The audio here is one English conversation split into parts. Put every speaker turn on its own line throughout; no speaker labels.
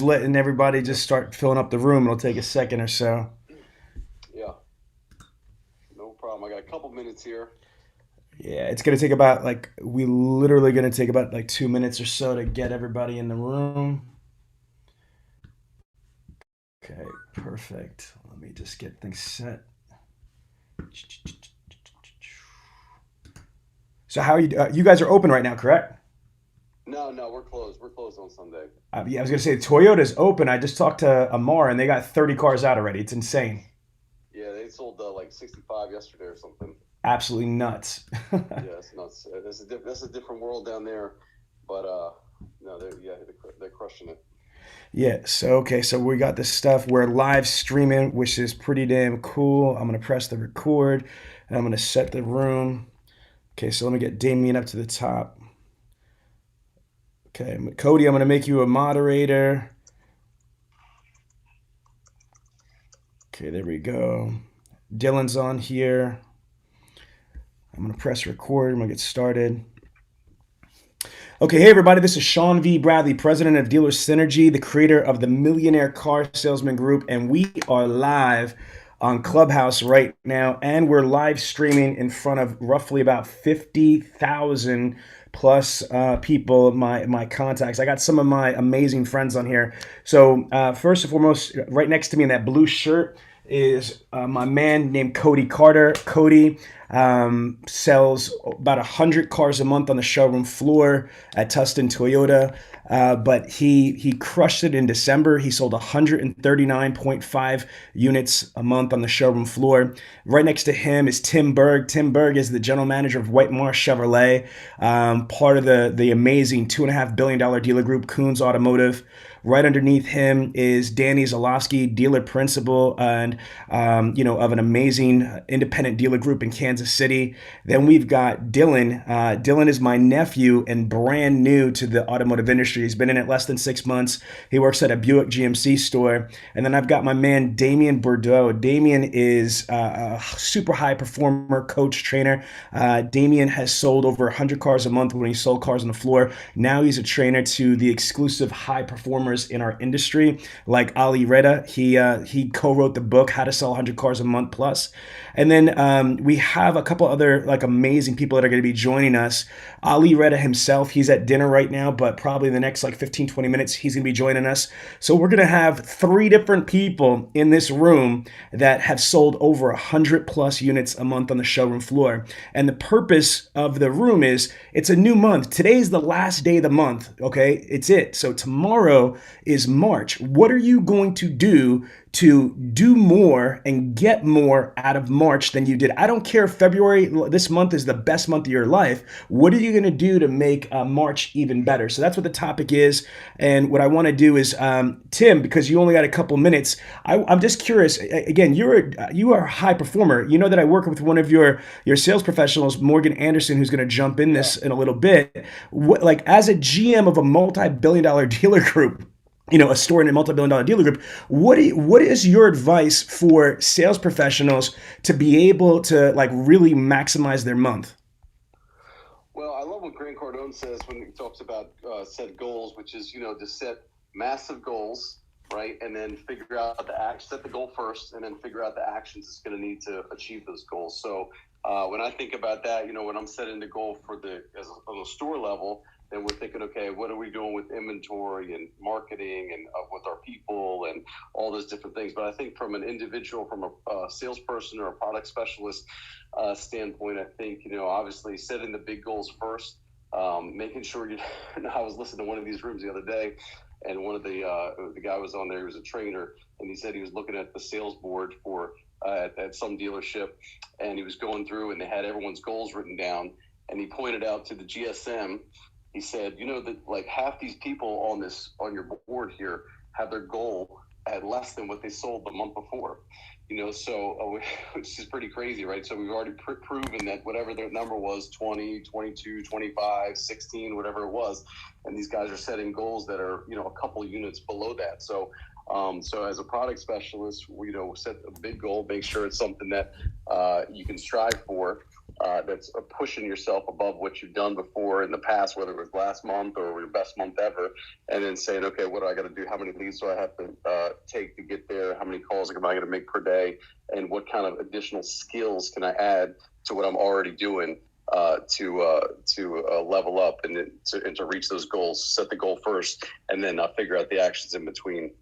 letting everybody
Yep.
just start filling up the room. It'll take a second or so.
Yeah. No problem. I got a couple minutes here.
Yeah, it's gonna take about like we literally gonna take about like 2 minutes or so to get everybody in the room. Okay, perfect. Let me just get things set. So how are you? You guys are open right now, correct?
No, no, we're closed. We're closed on Sunday.
Yeah, I was gonna say Toyota's open. I just talked to Amar and they got 30 cars out already. It's insane.
Yeah, they sold like 65 yesterday or something.
Absolutely nuts.
Yeah, it's nuts. That's a different world down there, but no, they're crushing it.
Yeah, so okay, so we got this stuff. We're live streaming, which is pretty damn cool. I'm gonna press the record and I'm gonna set the room. Okay, so let me get Damien up to the top. Okay, Cody, I'm gonna make you a moderator. Okay, there we go. Dylan's on here. I'm gonna press record. I'm gonna get started. Okay, hey everybody, this is Sean V. Bradley, president of Dealer Synergy, the creator of the Millionaire Car Salesman Group, and we are live on Clubhouse right now, and we're live streaming in front of roughly about 50,000 plus people, my contacts. I got some of my amazing friends on here. So first and foremost, right next to me in that blue shirt is my man named Cody Carter. Cody sells about 100 cars a month on the showroom floor at Tustin Toyota. But he crushed it in December. He sold 139.5 units a month on the showroom floor. Right next to him is Tim Berg. Tim Berg is the general manager of White Marsh Chevrolet, part of the amazing $2.5 billion dealer group Koons Automotive. Right underneath him is Danny Zalowski, dealer principal and of an amazing independent dealer group in Kansas City. Then we've got Dylan. Dylan is my nephew and brand new to the automotive industry. He's been in it less than 6 months. He works at a Buick GMC store. And then I've got my man Damien Bordeaux. Damien is a super high performer, coach, trainer. Damien has sold over 100 cars a month when he sold cars on the floor. Now he's a trainer to the exclusive high performers in our industry, like Ali Reda. He co-wrote the book How to Sell 100 Cars a Month Plus. And then we have a couple other like amazing people that are going to be joining us. Ali Reda himself, he's at dinner right now, but probably in the next like 15, 20 minutes, he's going to be joining us. So we're going to have three different people in this room that have sold over 100 plus units a month on the showroom floor. And the purpose of the room is it's a new month. Today's the last day of the month, okay? It's it. So tomorrow is March. What are you going to do more and get more out of March than you did? I don't care if February, this month is the best month of your life. What are you going to do to make March even better? So that's what the topic is. And what I want to do is, Tim, because you only got a couple minutes, I'm just curious. Again, you are a high performer. You know that I work with one of your sales professionals, Morgan Anderson, who's going to jump in
Yeah.
this in a little bit. What, like as a GM of a multi-billion-dollar dealer group, a store in a multi-billion-dollar dealer group. What is your advice for sales professionals to be able to like really maximize their month?
Well, I love what Grant Cardone says when he talks about set goals, which is to set massive goals, right, and then figure out the action, set the goal first, and then figure out the actions it's going to need to achieve those goals. So when I think about that, when I'm setting the goal for on the store level, then we're thinking, okay, what are we doing with inventory and marketing and with our people and all those different things. But I think from an individual, from a salesperson or a product specialist standpoint, I think, obviously setting the big goals first, making sure I was listening to one of these rooms the other day, and one of the guy was on there. He was a trainer, and he said he was looking at the sales board for at some dealership, and he was going through, and they had everyone's goals written down, and he pointed out to the GSM. He said, that like half these people on your board here have their goal at less than what they sold the month before. Which is pretty crazy, right? So we've already proven that whatever their number was, 20, 22, 25, 16, whatever it was, and these guys are setting goals that are, a couple units below that. So as a product specialist, set a big goal, make sure it's something that you can strive for, that's pushing yourself above what you've done before in the past, whether it was last month or your best month ever, and then saying, okay, what do I got to do? How many leads do I have to take to get there? How many calls am I going to make per day? And what kind of additional skills can I add to what I'm already doing to level up and to reach those goals? Set the goal first, and then figure out the actions in between.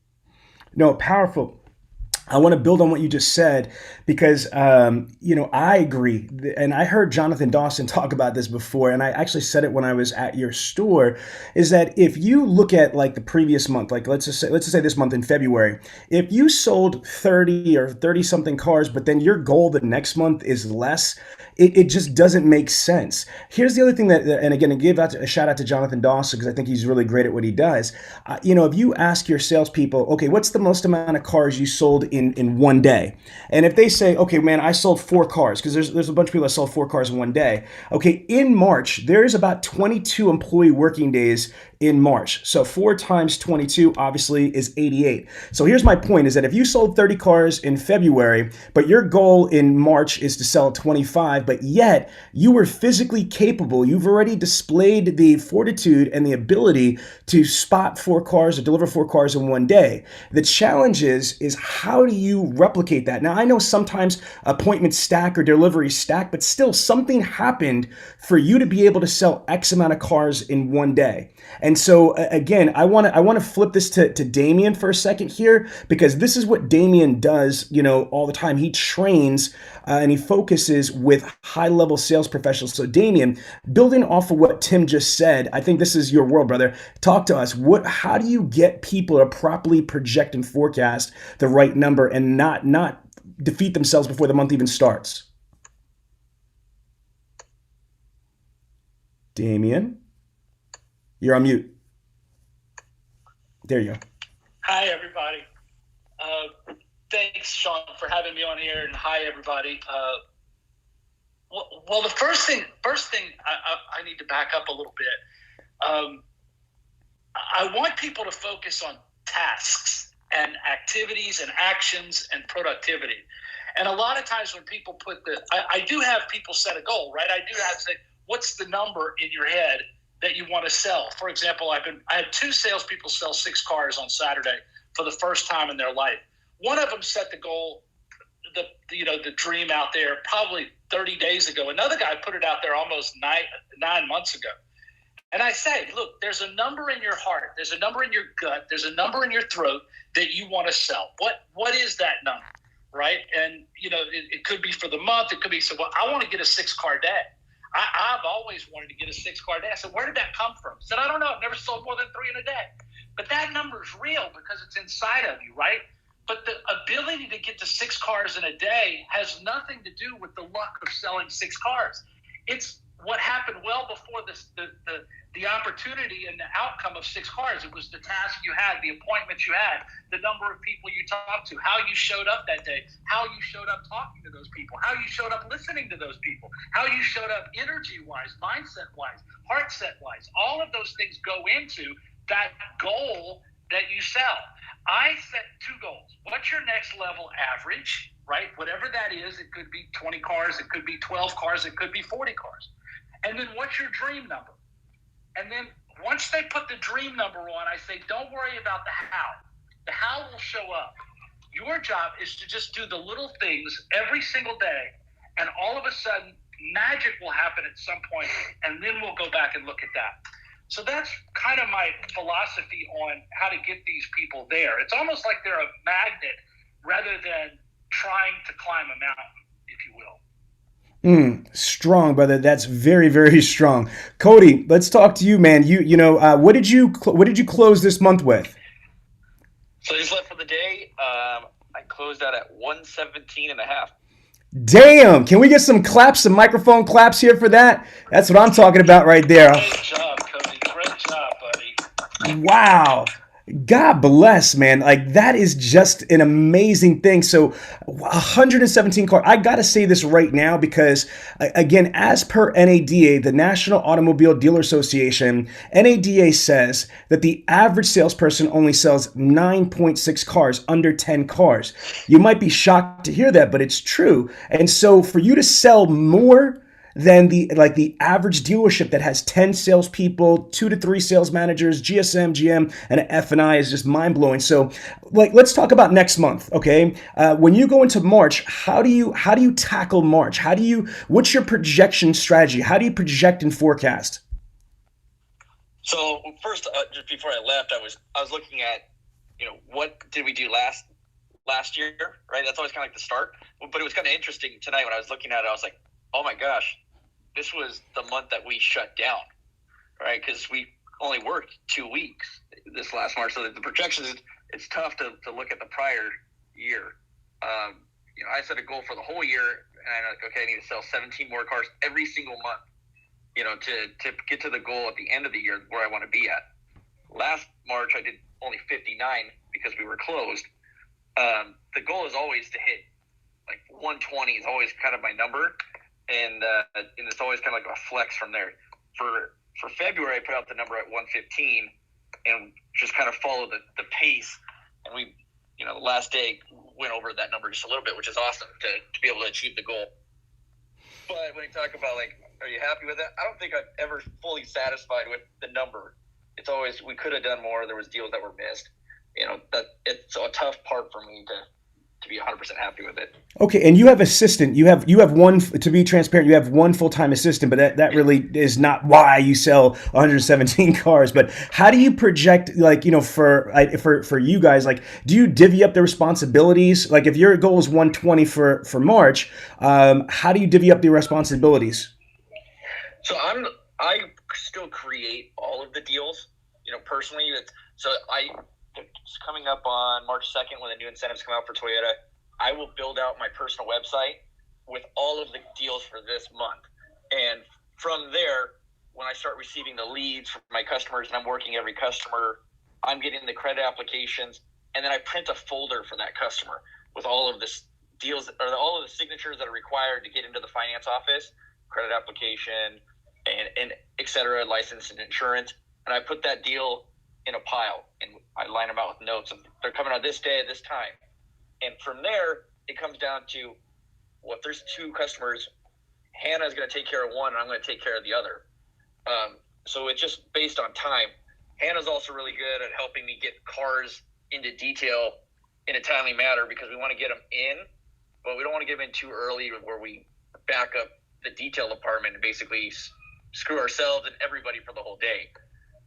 No, powerful. I want to build on what you just said because, I agree. And I heard Jonathan Dawson talk about this before, and I actually said it when I was at your store, is that if you look at like the previous month, like let's just say this month in February, if you sold 30 or 30 something cars, but then your goal the next month is less, it just doesn't make sense. Here's the other thing and again, to give out a shout out to Jonathan Dawson because I think he's really great at what he does. If you ask your salespeople, okay, what's the most amount of cars you sold in one day? And if they say, okay, man, I sold 4 cars, because there's a bunch of people that sell 4 cars in one day. Okay, in March, there's about 22 employee working days in March. So 4 times 22 obviously is 88. So here's my point is that if you sold 30 cars in February, but your goal in March is to sell 25, but yet you were physically capable, you've already displayed the fortitude and the ability to spot 4 cars or deliver 4 cars in one day. The challenge is how do you replicate that? Now I know sometimes appointments stack or deliveries stack, but still something happened for you to be able to sell X amount of cars in one day. And so again, I want to flip this to Damien for a second here, because this is what Damien does, all the time. He trains and he focuses with high level sales professionals. So Damien, building off of what Tim just said, I think this is your world, brother. Talk to us. How do you get people to properly project and forecast the right number and not defeat themselves before the month even starts? Damien? You're on mute. There you go.
Hi, everybody. Thanks, Sean, for having me on here, and hi, everybody. Well, the first thing, I need to back up a little bit. I want people to focus on tasks and activities and actions and productivity. And a lot of times when people I do have people set a goal, right? I do have to say, what's the number in your head that you want to sell? For example, I had 2 salespeople sell 6 cars on Saturday for the first time in their life. One of them set the goal, the dream out there probably 30 days ago. Another guy put it out there almost 9 months ago. And I say, look, there's a number in your heart, there's a number in your gut, there's a number in your throat that you want to sell. What is that number, right? And it could be for the month. It could be I want to get a 6-car day. I've always wanted to get a 6-car day. I said, where did that come from? I said, I don't know. I've never sold more than 3 in a day. But that number is real because it's inside of you, right? But the ability to get to 6 cars in a day has nothing to do with the luck of selling 6 cars. It's what happened well before the opportunity and the outcome of 6 cars. It was the task you had, the appointments you had, the number of people you talked to, how you showed up that day, how you showed up talking to those people, how you showed up listening to those people, how you showed up energy-wise, mindset-wise, heart-set-wise. All of those things go into that goal that you sell. I set 2 goals. What's your next level average, right? Whatever that is, it could be 20 cars, it could be 12 cars, it could be 40 cars. And then what's your dream number? And then once they put the dream number on, I say, don't worry about the how. The how will show up. Your job is to just do the little things every single day, and all of a sudden, magic will happen at some point, and then we'll go back and look at that. So that's kind of my philosophy on how to get these people there. It's almost like they're a magnet rather than trying to climb a mountain, if you will.
Strong, brother. That's very, very strong. Cody, let's talk to you, man. What did you close this month with?
So I just left for the day. I closed out at 117 and a half.
Damn! Can we get some claps, some microphone claps here for that? That's what I'm talking about right there.
Great job, Cody. Great job, buddy.
Wow. God bless, man. Like, that is just an amazing thing. So 117 cars. I got to say this right now because, again, as per NADA, the National Automobile Dealer Association, NADA says that the average salesperson only sells 9.6 cars, under 10 cars. You might be shocked to hear that, but it's true. And so for you to sell more than the average dealership that has 10 salespeople, 2 to 3 sales managers, GSM, GM, and an F&I is just mind blowing. So, let's talk about next month, okay? When you go into March, how do you tackle March? What's your projection strategy? How do you project and forecast?
So first, just before I left, I was looking at, what did we do last year, right? That's always kind of like the start. But it was kind of interesting tonight when I was looking at it. I was like, oh my gosh, this was the month that we shut down, right? Because we only worked 2 weeks this last March. So the projections, it's tough to look at the prior year. I set a goal for the whole year, and I'm like, okay, I need to sell 17 more cars every single month, to get to the goal at the end of the year where I want to be at. Last March, I did only 59 because we were closed. The goal is always to hit like 120 is always kind of my number, and it's always kind of like a flex from there. For February, I put out the number at 115 and just kind of follow the pace, and we, the last day went over that number just a little bit, which is awesome to be able to achieve the goal. But when you talk about like, are you happy with that? I don't think I'm ever fully satisfied with the number. It's always, we could have done more. There was deals that were missed. That it's a tough part for me to be 100% happy with it.
Okay, and you have assistant. You have one, to be transparent, you have one full-time assistant, but that really is not why you sell 117 cars. But how do you project, for you guys, do you divvy up the responsibilities? Like, if your goal is 120 for March, how do you divvy up the responsibilities?
So I still create all of the deals, personally. It's coming up on March 2nd when the new incentives come out for Toyota. I will build out my personal website with all of the deals for this month. And from there, when I start receiving the leads from my customers and I'm working every customer, I'm getting the credit applications, and then I print a folder for that customer with all of the deals or all of the signatures that are required to get into the finance office, credit application, and et cetera, license and insurance. And I put that deal in a pile, and I line them out with notes of they're coming on this day at this time. And from there, it comes down to, well, if there's 2 customers, Hannah's going to take care of one, and I'm going to take care of the other. So it's just based on time. Hannah's also really good at helping me get cars into detail in a timely manner, because we want to get them in, but we don't want to get them in too early where we back up the detail department and basically screw ourselves and everybody for the whole day.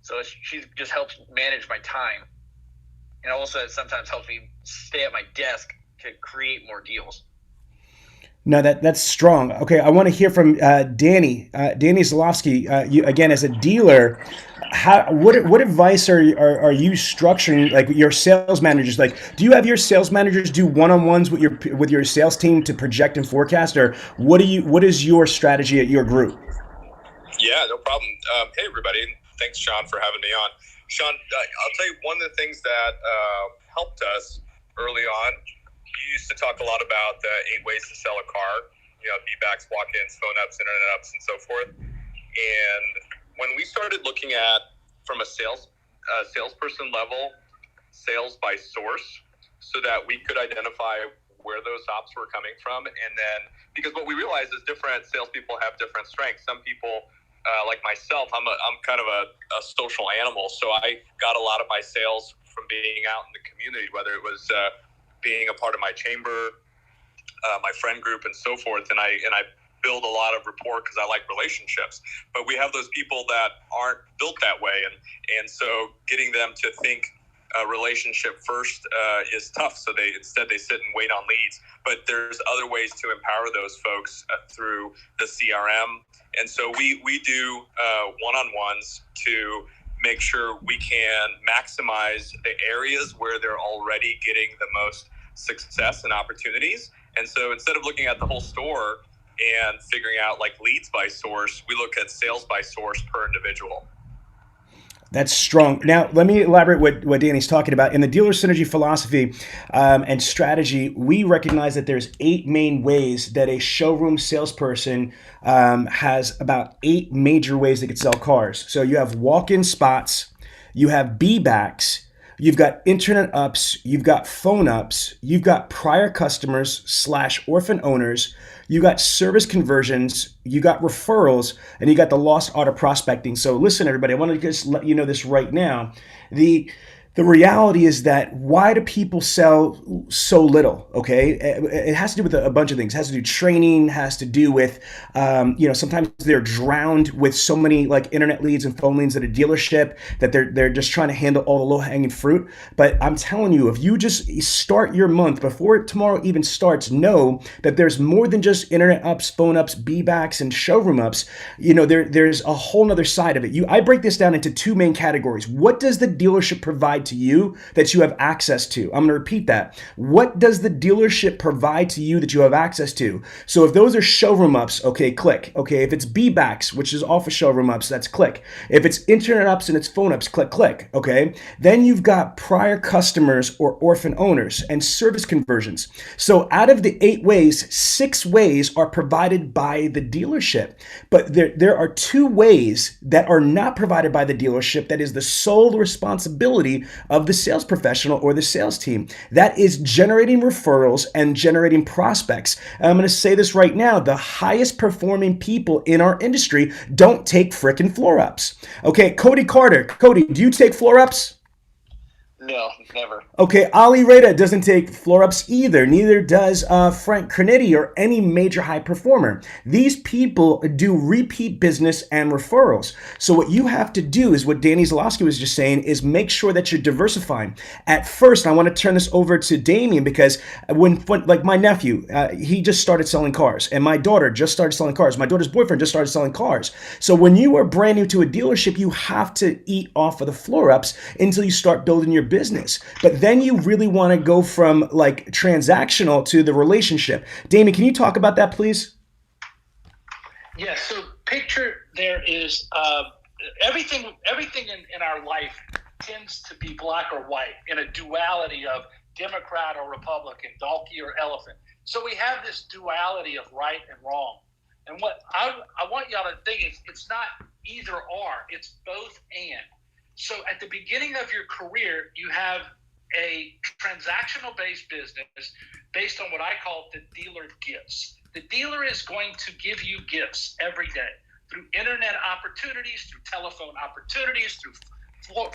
So she just helps manage my time, and also sometimes helps me stay at my desk to create more deals.
No, that's strong. Okay, I want to hear from Danny. Danny Zalowski, you, again, as a dealer, what advice are you structuring, like, your sales managers? Like, do you have your sales managers do one-on-ones with your sales team to project and forecast, or what is your strategy at your group?
Yeah, no problem. Hey, everybody. Thanks, Sean, for having me on. Sean, I'll tell you one of the things that helped us early on. You used to talk a lot about the 8 ways to sell a car, feedbacks, walk-ins, phone ups, internet ups, and so forth. And when we started looking at, from a salesperson level, sales by source, so that we could identify where those ops were coming from. And then, because what we realized is different salespeople have different strengths. Some people, like myself, I'm kind of a social animal. So I got a lot of my sales from being out in the community, whether it was being a part of my chamber, my friend group, and so forth. And I build a lot of rapport because I like relationships. But we have those people that aren't built that way, and so getting them to think relationship first is tough. So they sit and wait on leads. But there's other ways to empower those folks through the CRM. And so we do one-on-ones to make sure we can maximize the areas where they're already getting the most success and opportunities. And so instead of looking at the whole store and figuring out like leads by source, we look at sales by source per individual.
That's strong. Now, let me elaborate what Danny's talking about. In the dealer synergy philosophy and strategy, we recognize that there's 8 main ways that a showroom salesperson has about 8 major ways they could sell cars. So you have walk-in spots, you have B-backs, you've got internet ups, you've got phone ups, you've got prior customers / orphan owners, you got service conversions, you got referrals, and you got the lost art of prospecting. So listen, everybody, I want to just let you know this right now. The reality is that why do people sell so little? Okay, it has to do with a bunch of things. It has to do with training, has to do with sometimes they're drowned with so many like internet leads and phone leads at a dealership that they're just trying to handle all the low hanging fruit. But I'm telling you, if you just start your month before tomorrow even starts, know that there's more than just internet ups, phone ups, B-backs, and showroom ups. There's a whole nother side of it. I break this down into two main categories. What does the dealership provide to you that you have access to? I'm going to repeat that. What does the dealership provide to you that you have access to? So if those are showroom ups, okay, click. Okay, if it's B-backs, which is off of showroom ups, that's click. If it's internet ups and it's phone ups, click. Okay, then you've got prior customers or orphan owners and service conversions. So out of the 8 ways, 6 ways are provided by the dealership, but there are 2 ways that are not provided by the dealership that is the sole responsibility of the sales professional or the sales team. That is generating referrals and generating prospects. And I'm going to say this right now, the highest performing people in our industry don't take frickin' floor ups. Okay, Cody Carter. Cody, do you take floor ups?
No, never.
Okay, Ali Reda doesn't take floor ups either. Neither does Frank Cornetti or any major high performer. These people do repeat business and referrals. So what you have to do is what Danny Zalowski was just saying is make sure that you're diversifying. At first, I want to turn this over to Damien because when like my nephew, he just started selling cars, and my daughter just started selling cars. My daughter's boyfriend just started selling cars. So when you are brand new to a dealership, you have to eat off of the floor ups until you start building your business. But then you really want to go from like transactional to the relationship. Damien, can you talk about that, please?
Yeah, so picture there is everything in our life tends to be black or white in a duality of Democrat or Republican, donkey or elephant. So we have this duality of right and wrong. And what I want y'all to think is it's not either or, it's both and. So at the beginning of your career, you have a transactional-based business based on what I call the dealer gifts. The dealer is going to give you gifts every day through internet opportunities, through telephone opportunities, through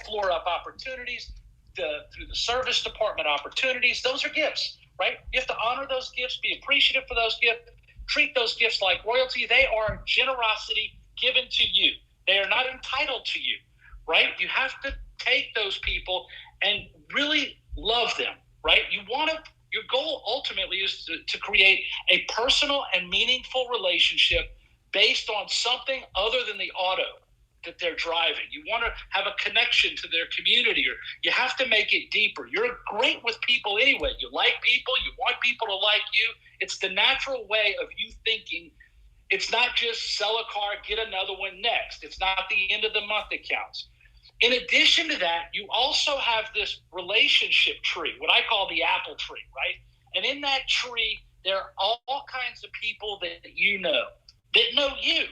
floor-up opportunities, through the service department opportunities. Those are gifts, right? You have to honor those gifts, be appreciative for those gifts, treat those gifts like royalty. They are generosity given to you. They are not entitled to you. Right? You have to take those people and really love them, right? Your goal ultimately is to create a personal and meaningful relationship based on something other than the auto that they're driving. You want to have a connection to their community, or you have to make it deeper. You're great with people anyway. You like people. You want people to like you. It's the natural way of you thinking. It's not just sell a car, get another one next. It's not the end of the month that counts. In addition to that, you also have this relationship tree, what I call the apple tree, right? And in that tree, there are all kinds of people that you know you,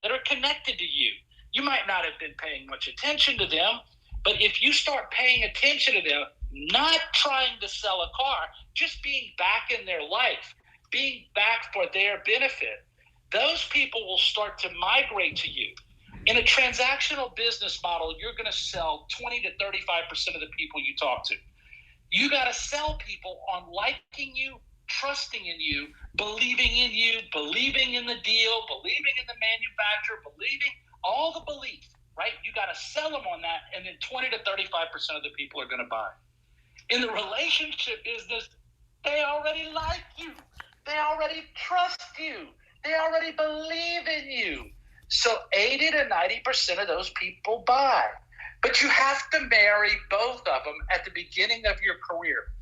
that are connected to you. You might not have been paying much attention to them, but if you start paying attention to them, not trying to sell a car, just being back in their life, being back for their benefit, those people will start to migrate to you. In a transactional business model, you're going to sell 20 to 35% of the people you talk to. You got to sell people on liking you, trusting in you, believing in you, believing in the deal, believing in the manufacturer, believing all the belief, right? You got to sell them on that, and then 20 to 35% of the people are going to buy. In the relationship business, they already like you. They already trust you. They already believe in you. So 80 to 90% of those people buy. But you have to marry both of them at the beginning of your career.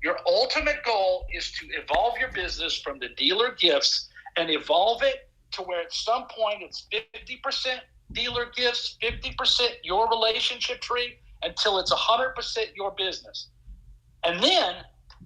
Your ultimate goal is to evolve your business from the dealer gifts and evolve it to where at some point it's 50% dealer gifts, 50% your relationship tree, until it's 100% your business. And then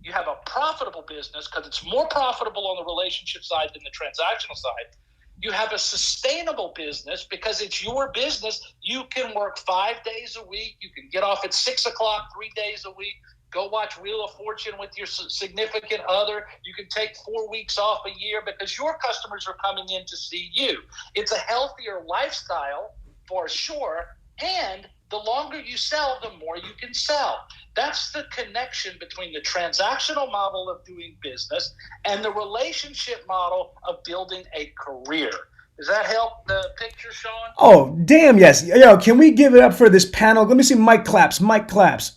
you have a profitable business because it's more profitable on the relationship side than the transactional side. You have a sustainable business because it's your business. You can work 5 days a week. You can get off at 6 o'clock 3 days a week. Go watch Wheel of Fortune with your significant other. You can take 4 weeks off a year because your customers are coming in to see you. It's a healthier lifestyle for sure. And the longer you sell, the more you can sell. That's the connection between the transactional model of doing business and the relationship model of building a career. Does that help the picture, Sean?
Oh, damn, yes. Yo, can we give it up for this panel? Let me see mic claps, mic claps.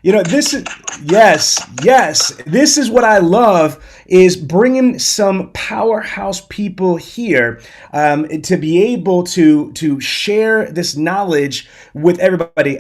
This is, yes. This is what I love, is bringing some powerhouse people here to be able to share this knowledge with everybody.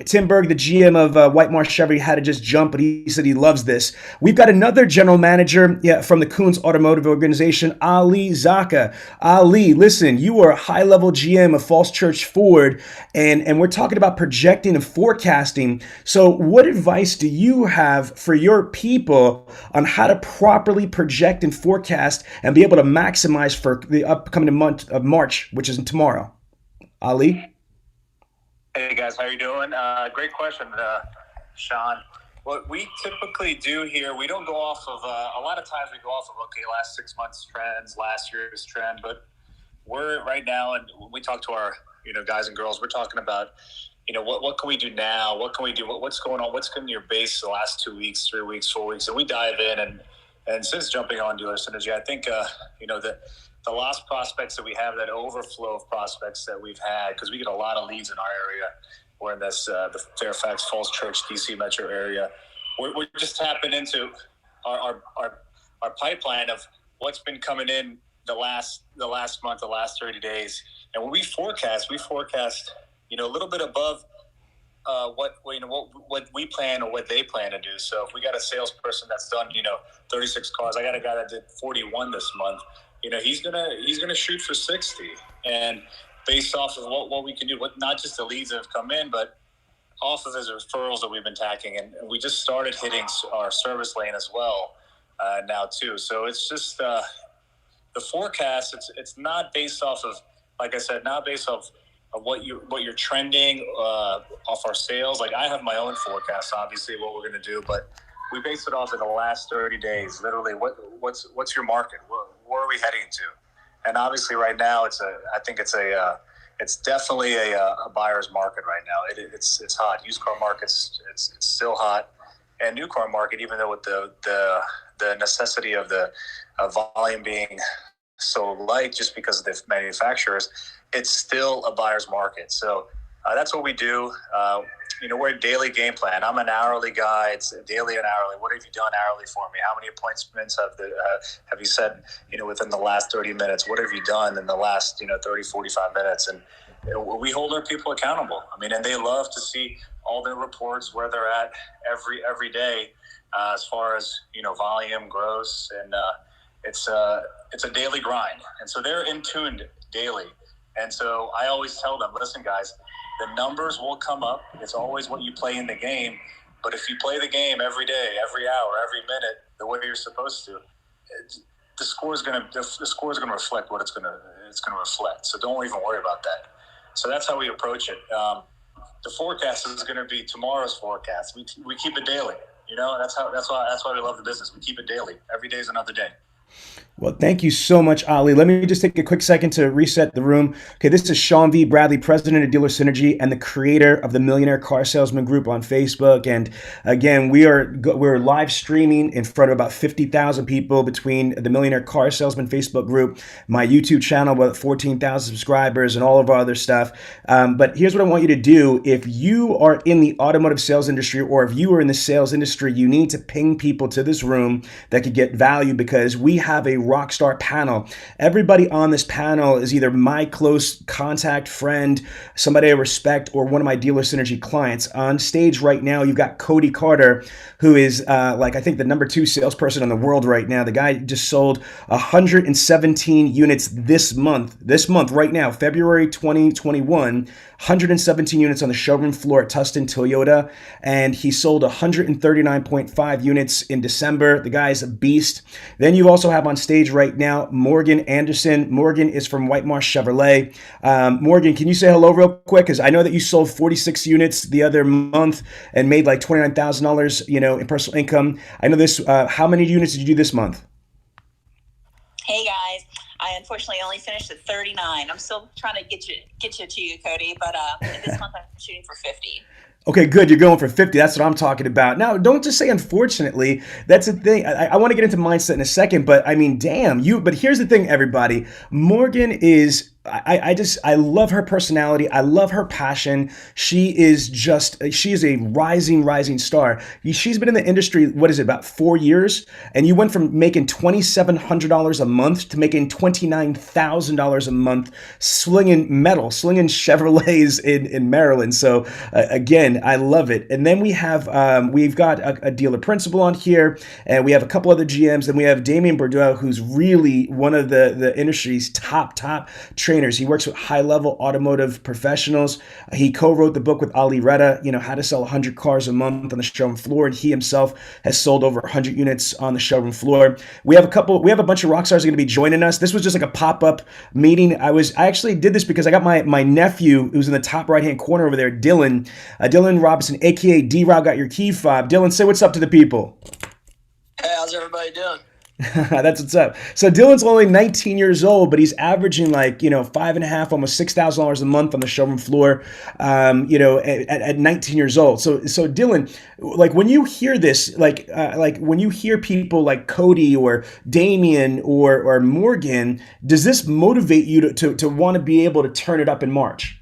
Tim Berg, the GM of White Marsh Chevy, had to just jump, but he said he loves this. We've got another general manager from the Koons Automotive Organization, Ali Zaka. Ali, listen, you are a high-level GM of Falls Church Ford, and we're talking about projecting and forecasting. So what advice do you have for your people on how to properly project and forecast and be able to maximize for the upcoming month of March, which is tomorrow? Ali?
Hey guys, how you doing? Great question, Sean. What we typically do here, we don't go off of, a lot of times we go off of, okay, last 6 months trends, last year's trend, but we're right now, and when we talk to our, guys and girls, we're talking about, what can we do now? What can we do? What's going on? What's been your base the last 2 weeks, 3 weeks, 4 weeks? And we dive in, and since jumping on Dealer Synergy, I think, the lost prospects that we have, that overflow of prospects that we've had, because we get a lot of leads in our area. We're in this the Fairfax, Falls Church, DC metro area. We're just tapping into our pipeline of what's been coming in the last month, the last 30 days. And when we forecast, a little bit above what we plan or what they plan to do. So if we got a salesperson that's done 36 cars, I got a guy that did 41 this month. He's gonna shoot for 60, and based off of what we can do, not just the leads that have come in, but off of his referrals that we've been tacking, and we just started hitting our service lane as well now too. So it's just the forecast. It's not based off of, like I said, not based off of what you're trending off our sales. Like I have my own forecast, obviously, what we're going to do, but we base it off of the last 30 days. Literally, what's your market? Where are we heading to? And obviously, right now, it's definitely a buyer's market right now. It's hot. Used car market's it's still hot, and new car market, even though with the necessity of the volume being so light just because of the manufacturers, it's still a buyer's market. So that's what we do. We're a daily game plan. I'm an hourly guy. It's daily and hourly. What have you done hourly for me? How many appointments have you set, within the last 30 minutes? What have you done in the last, 30, 45 minutes? And we hold our people accountable. I mean, and they love to see all their reports, where they're at every day, as far as, volume, gross, and it's a daily grind. And so they're in tuned daily. And so I always tell them, listen, guys, the numbers will come up. It's always what you play in the game. But if you play the game every day, every hour, every minute, the way you're supposed to, the score is going to reflect what it's going to reflect. So don't even worry about that. So that's how we approach it. The forecast is going to be tomorrow's forecast. We keep it daily. That's why we love the business. We keep it daily. Every day is another day.
Well, thank you so much, Ali. Let me just take a quick second to reset the room. Okay, this is Sean V. Bradley, president of Dealer Synergy and the creator of the Millionaire Car Salesman Group on Facebook. And again, we're live streaming in front of about 50,000 people between the Millionaire Car Salesman Facebook group, my YouTube channel with 14,000 subscribers, and all of our other stuff. But here's what I want you to do. If you are in the automotive sales industry, or if you are in the sales industry, you need to ping people to this room that could get value, because we have a rockstar panel. Everybody on this panel is either my close contact, friend, somebody I respect, or one of my Dealer Synergy clients. On stage right now, you've got Cody Carter, who is I think the number 2 salesperson in the world right now. The guy just sold 117 units this month right now, February 2021, 117 units on the showroom floor at Tustin Toyota, and he sold 139.5 units in December. The guy's a beast. Then you also have on stage stage right now Morgan Anderson. Morgan is from White Marsh Chevrolet. Morgan, can you say hello real quick? Because I know that you sold 46 units the other month and made like $29,000, in personal income. I know this. How many units did you do this month?
Hey guys, I unfortunately only finished at 39. I'm still trying to get you to you, Cody, but this month I'm shooting for 50.
Okay, good. You're going for 50. That's what I'm talking about. Now, don't just say unfortunately. That's the thing. I want to get into mindset in a second, but I mean, damn you. But here's the thing, everybody. Morgan is. I love her personality. I love her passion. She is a rising star. She's been in the industry, what is it, about 4 years? And you went from making $2,700 a month to making $29,000 a month slinging Chevrolets in Maryland. So again, I love it. And then we've got a dealer principal on here, and we have a couple other GMs, and we have Damien Bordeaux, who's really one of the industry's top trainers. He works with high-level automotive professionals. He co-wrote the book with Reda, how to sell 100 cars a month on the showroom floor, and he himself has sold over 100 units on the showroom floor. We have a bunch of rock stars going to be joining us. This was just like a pop-up meeting. I actually did this because I got my nephew, who's in the top right-hand corner over there, Dylan Robinson, aka D-Rob, got your key fob. Dylan, say what's up to the people.
Hey, how's everybody doing?
That's what's up. So Dylan's only 19 years old, but he's averaging like, $5.5, almost $6,000 a month on the showroom floor, at 19 years old. So Dylan, like when you hear this, like when you hear people like Cody or Damien or Morgan, does this motivate you to want to be able to turn it up in March?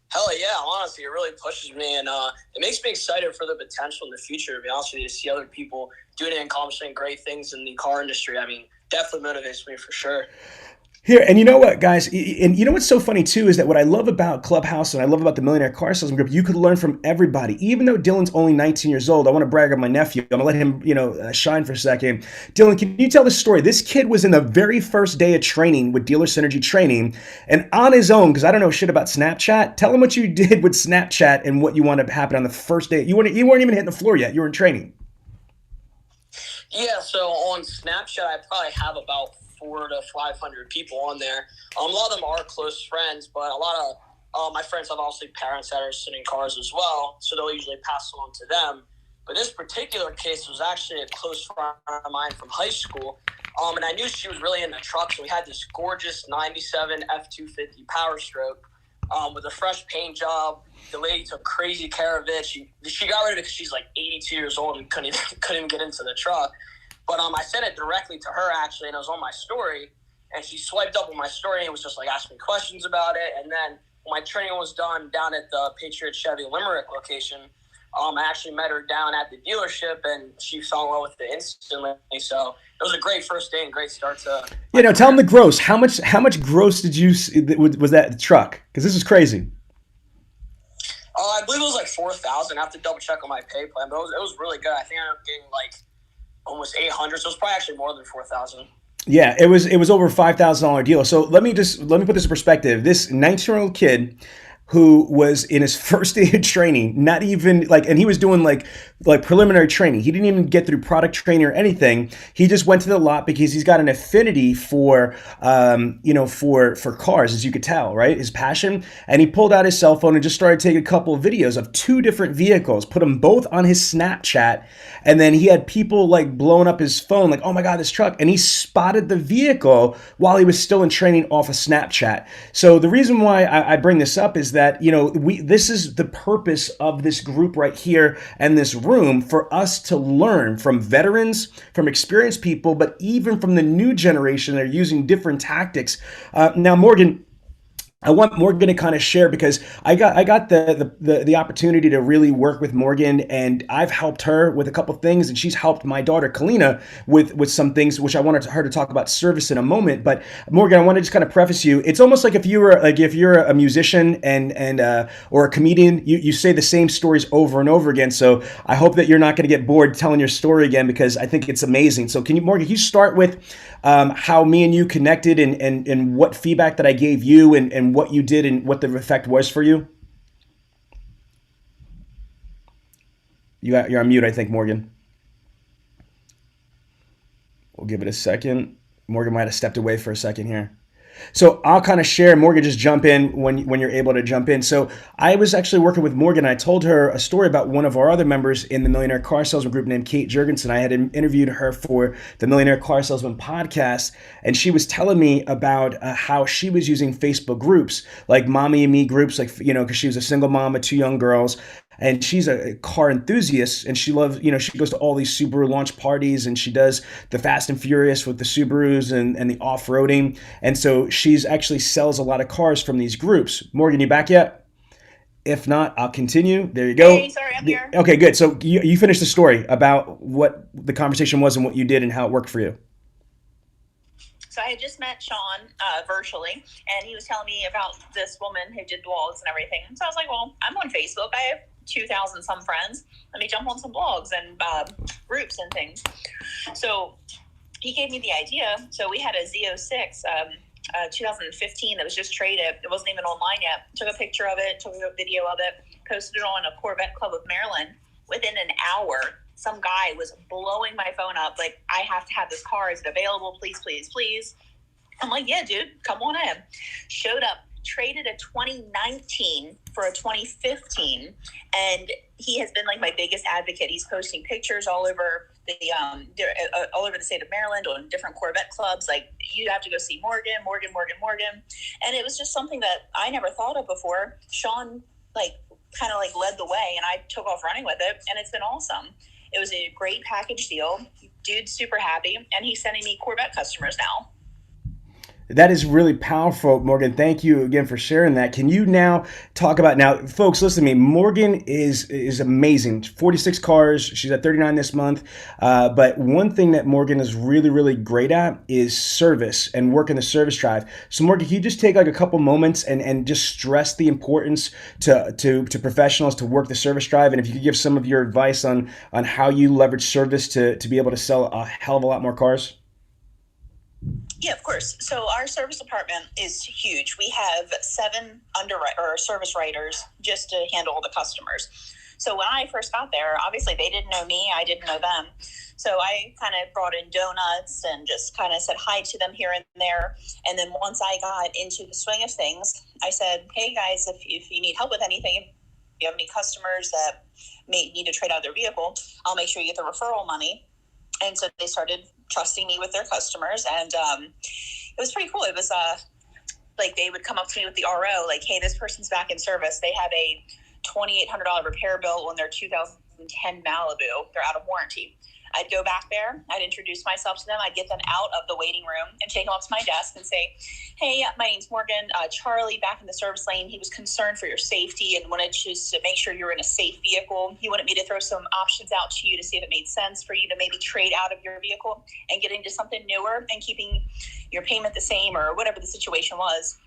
Hell yeah, honestly, it really pushes me, and it makes me excited for the potential in the future, to be honest with you, to see other people doing and accomplishing great things in the car industry. I mean, definitely motivates me for sure.
Here, and you know what, guys? And you know what's so funny, too, is that what I love about Clubhouse and I love about the Millionaire Car Salesman Group, you could learn from everybody. Even though Dylan's only 19 years old, I want to brag on my nephew. I'm going to let him, shine for a second. Dylan, can you tell the story? This kid was in the very first day of training with Dealer Synergy Training, and on his own, because I don't know shit about Snapchat, tell him what you did with Snapchat and what you want to happen on the first day. You weren't even hitting the floor yet. You were in training.
Yeah, so on Snapchat, I probably have about 400 to 500 people on there. A lot of them are close friends, but a lot of my friends have obviously parents that are sitting in cars as well, so they'll usually pass it on to them. But this particular case was actually a close friend of mine from high school, and I knew she was really into trucks. So we had this gorgeous 97 F-250 Power Stroke with a fresh paint job. The lady took crazy care of it. She got rid of it because she's like 82 years old and couldn't even get into the truck. But I sent it directly to her, actually, and it was on my story. And she swiped up on my story and was just, like, asking me questions about it. And then when my training was done down at the Patriot Chevy Limerick location, I actually met her down at the dealership, and she fell in love with it instantly. So it was a great first day and great start to
tell them the gross. How much gross was that truck? Because this is crazy.
I believe it was like 4,000. I have to double check on my pay plan, but it was really good. I think I ended up getting like almost 800, so it's probably actually more than 4,000.
Yeah, it was over $5,000 deal. So let me put this in perspective. This 19-year-old kid who was in his first day of training, not even and he was doing like preliminary training. He didn't even get through product training or anything. He just went to the lot because he's got an affinity for cars, as you could tell, right? His passion. And he pulled out his cell phone and just started taking a couple of videos of two different vehicles, put them both on his Snapchat. And then he had people like blowing up his phone, like, oh my God, this truck. And he spotted the vehicle while he was still in training off of Snapchat. So the reason why I bring this up is that, this is the purpose of this group right here and this room, for us to learn from veterans, from experienced people, but even from the new generation that are using different tactics. Now, Morgan, I want Morgan to kind of share, because I got the opportunity to really work with Morgan, and I've helped her with a couple things, and she's helped my daughter Kalina with some things, which I wanted her to talk about service in a moment. But Morgan, I want to just kind of preface you. It's almost like if you're a musician and or a comedian, you say the same stories over and over again. So I hope that you're not going to get bored telling your story again, because I think it's amazing. So Morgan, can you start with how me and you connected and what feedback that I gave you and what you did and what the effect was for you? You're on mute, I think, Morgan. We'll give it a second. Morgan might have stepped away for a second here. So I'll kind of share. Morgan, just jump in when you're able to jump in. So I was actually working with Morgan. I told her a story about one of our other members in the Millionaire Car Salesman group named Kate Jurgensen. I had interviewed her for the Millionaire Car Salesman podcast, and she was telling me about how she was using Facebook groups, like Mommy and Me groups, like, because she was a single mom of 2 young girls. And she's a car enthusiast, and she loves, she goes to all these Subaru launch parties, and she does the Fast and Furious with the Subarus and the off-roading. And so she's actually sells a lot of cars from these groups. Morgan, you back yet? If not, I'll continue. There you go.
Hey, sorry, I'm here.
Okay, good. So you finished the story about what the conversation was and what you did and how it worked for you.
So I had just met Sean virtually, and he was telling me about this woman who did blogs and everything. So I was like, well, I'm on Facebook. I have 2,000 some friends. Let me jump on some blogs and groups and things. So he gave me the idea. So we had a Z06 2015 that was just traded. It wasn't even online yet. Took a picture of it, took a video of it, posted it on a Corvette Club of Maryland. Within an hour, some guy was blowing my phone up like, I have to have this car. Is it available? Please, please, please. I'm like, yeah, dude, come on in. Showed up, traded a 2019 for a 2015, and he has been like my biggest advocate. He's posting pictures all over the state of Maryland on different Corvette clubs. Like, you have to go see Morgan. And it was just something that I never thought of before. Sean kind of led the way, and I took off running with it, and it's been awesome. It was a great package deal. Dude's super happy, and he's sending me Corvette customers now.
That is really powerful, Morgan. Thank you again for sharing that. Can you now talk about, now, folks, listen to me. Morgan is amazing. 46 cars. She's at 39 this month. But one thing that Morgan is really, really great at is service and working the service drive. So, Morgan, can you just take a couple moments and just stress the importance to professionals to work the service drive? And if you could give some of your advice on how you leverage service to be able to sell a hell of a lot more cars.
Yeah, of course. So our service department is huge. We have 7 service writers just to handle all the customers. So when I first got there, obviously they didn't know me. I didn't know them. So I kind of brought in donuts and just kind of said hi to them here and there. And then once I got into the swing of things, I said, hey guys, if you need help with anything, if you have any customers that may need to trade out their vehicle, I'll make sure you get the referral money. And so they started trusting me with their customers, and it was pretty cool. It was they would come up to me with the RO, like, hey, this person's back in service. They have a $2,800 repair bill on their 2010 Malibu. They're out of warranty. I'd go back there. I'd introduce myself to them. I'd get them out of the waiting room and take them up to my desk and say, hey, my name's Morgan. Charlie, back in the service lane, he was concerned for your safety and wanted to make sure you're in a safe vehicle. He wanted me to throw some options out to you to see if it made sense for you to maybe trade out of your vehicle and get into something newer and keeping your payment the same or whatever the situation was.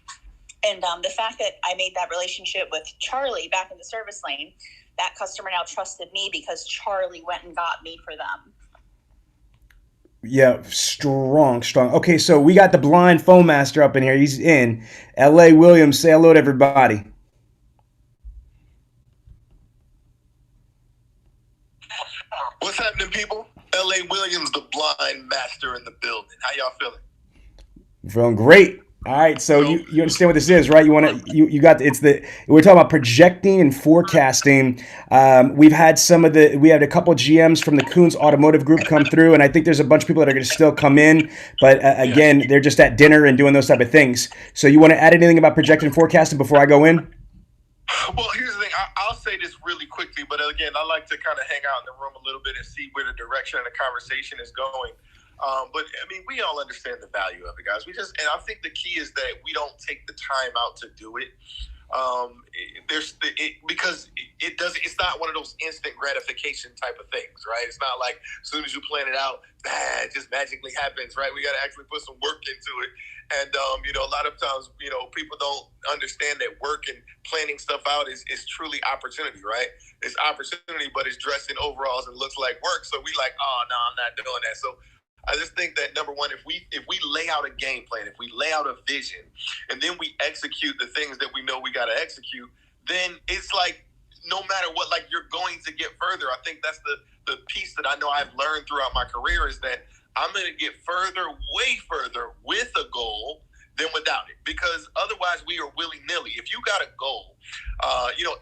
And the fact that I made that relationship with Charlie back in the service lane, that customer now trusted me because Charlie went and got me for them.
Yeah, strong. Okay, so we got the blind phone master up in here. He's in. L.A. Williams, say hello to everybody.
What's happening, people? L.A. Williams, the blind master in the building. How y'all feeling?
Feeling great. All right, so you understand what this is, right? We're talking about projecting and forecasting. We had a couple of GMs from the Koons Automotive Group come through, and I think there's a bunch of people that are going to still come in, but again, they're just at dinner and doing those type of things. So you want to add anything about projecting and forecasting before I go in?
Well, here's the thing. I'll say this really quickly, but again, I like to kind of hang out in the room a little bit and see where the direction of the conversation is going. But I mean, we all understand the value of it, guys. And I think the key is that we don't take the time out to do it. Because it's not one of those instant gratification type of things, right? It's not like as soon as you plan it out, it just magically happens, right? We got to actually put some work into it. And, a lot of times, people don't understand that work and planning stuff out is truly opportunity, right? It's opportunity, but it's dressed in overalls and looks like work. So we like, oh, no, I'm not doing that. So I just think that, number one, if we lay out a game plan, if we lay out a vision, and then we execute the things that we know we got to execute, then it's like no matter what, like you're going to get further. I think that's the piece that I know I've learned throughout my career is that I'm going to get further, way further with a goal than without it, because otherwise we are willy-nilly. If you got a goal,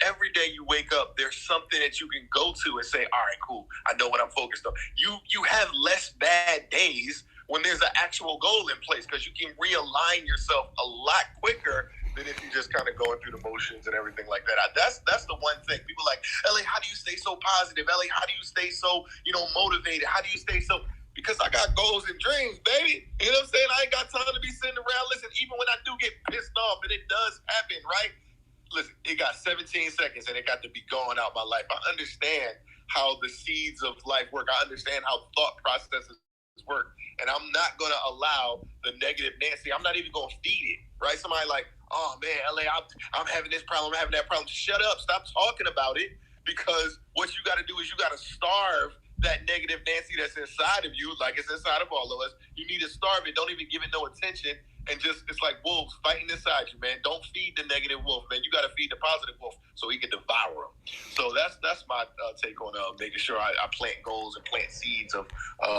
every day you wake up, there's something that you can go to and say, all right, cool, I know what I'm focused on. You have less bad days when there's an actual goal in place, because you can realign yourself a lot quicker than if you're just kind of going through the motions and everything like that. That's the one thing. People are like, LA, how do you stay so positive? LA, how do you stay so, motivated? How do you stay so... Because I got goals and dreams, baby. You know what I'm saying? I ain't got time to be sitting around. Listen, even when I do get pissed off, and it does happen, right? Listen, it got 17 seconds, and it got to be going out my life. I understand how the seeds of life work. I understand how thought processes work. And I'm not going to allow the negative Nancy. I'm not even going to feed it, right? Somebody like, oh, man, LA, I'm having this problem. I'm having that problem. Shut up. Stop talking about it, because what you got to do is you got to starve that negative Nancy that's inside of you, like it's inside of all of us. You need to starve it. Don't even give it no attention. And just, it's like wolves fighting inside you, man. Don't feed the negative wolf, man. You got to feed the positive wolf so he can devour them. So that's my take on making sure I plant goals and plant seeds of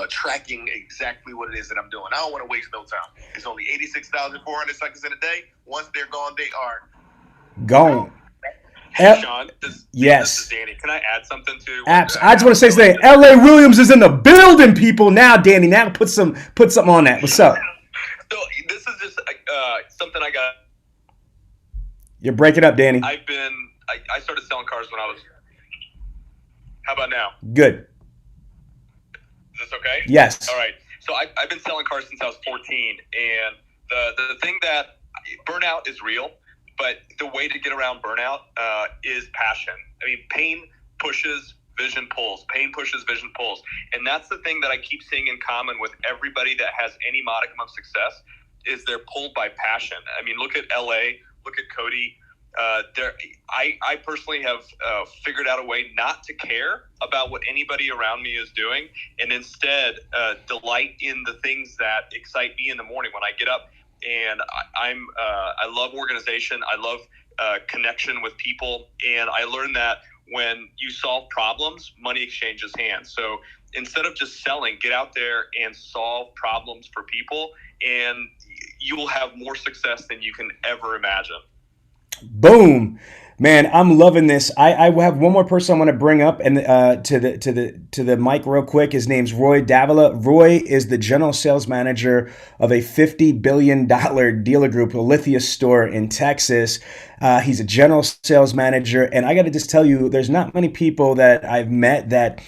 tracking exactly what it is that I'm doing. I don't want to waste no time. It's only 86,400 seconds in a day. Once they're gone, they are
gone.
Hey, Sean,
yes.
This is Danny. Can I add something to?
I just want to say something. L.A. Williams is in the building, people. Now, Danny, now put something on that. What's up?
So this is just something I got.
You're breaking up, Danny.
I started selling cars when I was. How about now?
Good.
Is this okay?
Yes.
All right. So I've been selling cars since I was 14, and the thing that burnout is real. But the way to get around burnout is passion. I mean, pain pushes, vision pulls. Pain pushes, vision pulls. And that's the thing that I keep seeing in common with everybody that has any modicum of success is they're pulled by passion. I mean, look at LA, look at Cody. I personally have figured out a way not to care about what anybody around me is doing, and instead delight in the things that excite me in the morning when I get up. And I love organization. I love connection with people. And I learned that when you solve problems, money exchanges hands. So instead of just selling, get out there and solve problems for people, and you will have more success than you can ever imagine.
Boom. Man, I'm loving this. I have one more person I want to bring up and to the mic real quick. His name's Roy Davila. Roy is the general sales manager of a $50 billion dealer group, a Lithia store in Texas. He's a general sales manager, and I got to just tell you, there's not many people that I've met that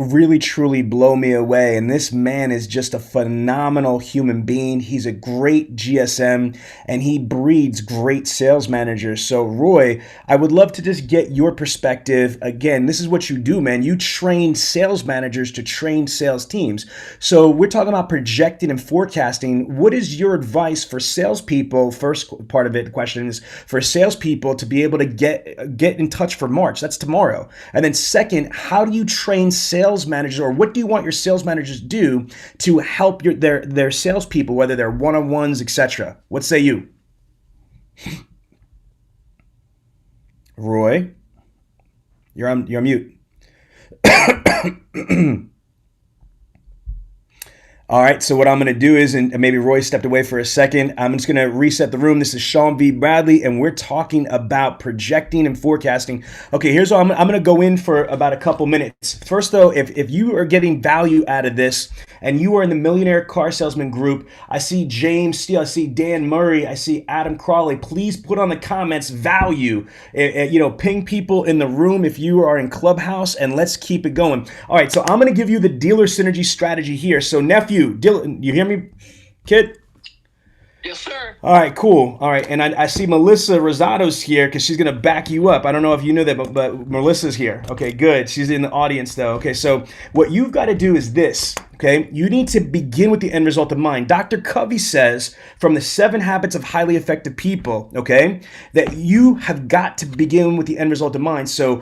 really truly blow me away. And this man is just a phenomenal human being. He's a great GSM, and he breeds great sales managers. So, Roy, I would love to just get your perspective. Again, this is what you do, man. You train sales managers to train sales teams. So we're talking about projecting and forecasting. What is your advice for salespeople? First part of it, the question is for salespeople to be able to get in touch for March. That's tomorrow. And then second, how do you train sales managers, or what do you want your sales managers to do to help their salespeople, whether they're one-on-ones, etc.? What say you? Roy, you're on mute. All right, so what I'm going to do is, and maybe Roy stepped away for a second, I'm just going to reset the room. This is Sean V. Bradley, and we're talking about projecting and forecasting. Okay, here's what I'm going to go in for about a couple minutes. First, though, if you are getting value out of this, and you are in the Millionaire Car Salesman group, I see James Steele, I see Dan Murray, I see Adam Crawley. Please put on the comments value. Ping people in the room if you are in Clubhouse, and let's keep it going. All right, so I'm going to give you the dealer synergy strategy here. So, nephew, Dylan, you hear me, kid?
Yes, sir.
All right, cool. All right, and I see Melissa Rosado's here because she's going to back you up. I don't know if you know that, but Melissa's here. Okay, good. She's in the audience, though. Okay, so what you've got to do is this, okay? You need to begin with the end result in mind. Dr. Covey says from the 7 Habits of Highly Effective People, okay, that you have got to begin with the end result in mind. So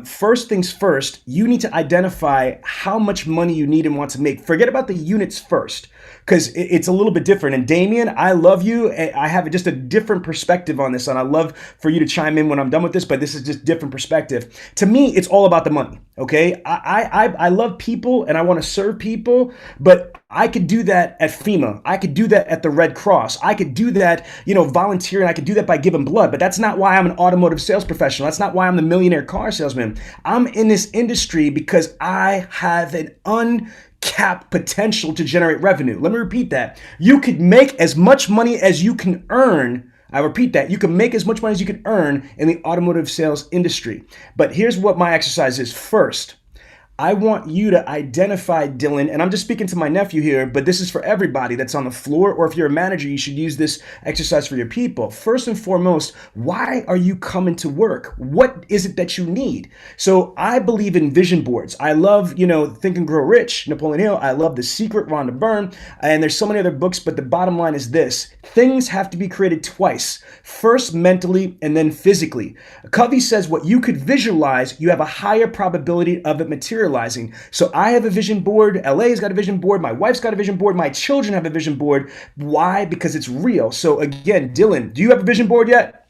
first things first, you need to identify how much money you need and want to make. Forget about the units first, because it's a little bit different. And Damien, I love you. I have just a different perspective on this, and I love for you to chime in when I'm done with this, but this is just different perspective. To me, it's all about the money, okay? I love people, and I want to serve people. people, but I could do that at FEMA. I could do that at the Red Cross. I could do that, volunteering. I could do that by giving blood, but that's not why I'm an automotive sales professional. That's not why I'm the millionaire car salesman. I'm in this industry because I have an uncapped potential to generate revenue. Let me repeat that. You could make as much money as you can earn. I repeat that. You can make as much money as you can earn in the automotive sales industry. But here's what my exercise is. First, I want you to identify, Dylan, and I'm just speaking to my nephew here, but this is for everybody that's on the floor, or if you're a manager, you should use this exercise for your people. First and foremost, why are you coming to work? What is it that you need? So I believe in vision boards. I love, Think and Grow Rich, Napoleon Hill. I love The Secret, Rhonda Byrne, and there's so many other books, but the bottom line is this. Things have to be created twice. First mentally and then physically. Covey says what you could visualize, you have a higher probability of it materializing. So I have a vision board. LA's got a vision board. My wife's got a vision board. My children have a vision board. Why? Because it's real. So again, Dylan, do you have a vision board yet?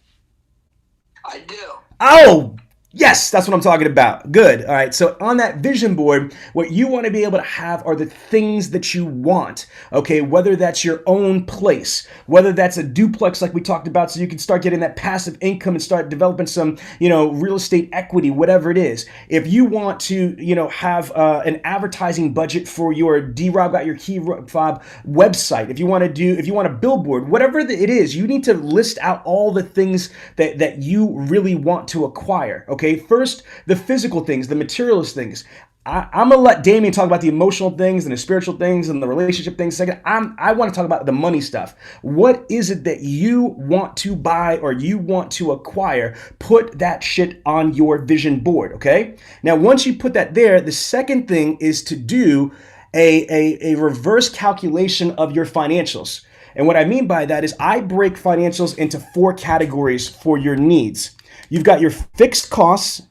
I do.
Oh, yes, that's what I'm talking about. Good. All right. So on that vision board, what you want to be able to have are the things that you want. Okay. Whether that's your own place, whether that's a duplex like we talked about, so you can start getting that passive income and start developing some, real estate equity, whatever it is. If you want to, have an advertising budget for your D-Rob Got Your Key Fob website, if you want a billboard, whatever it is, you need to list out all the things that you really want to acquire. Okay, first, the physical things, the materialist things. I'm going to let Damien talk about the emotional things and the spiritual things and the relationship things. Second, I want to talk about the money stuff. What is it that you want to buy or you want to acquire? Put that shit on your vision board, okay? Now, once you put that there, the second thing is to do a reverse calculation of your financials. And what I mean by that is I break financials into 4 categories for your needs. You've got your fixed costs.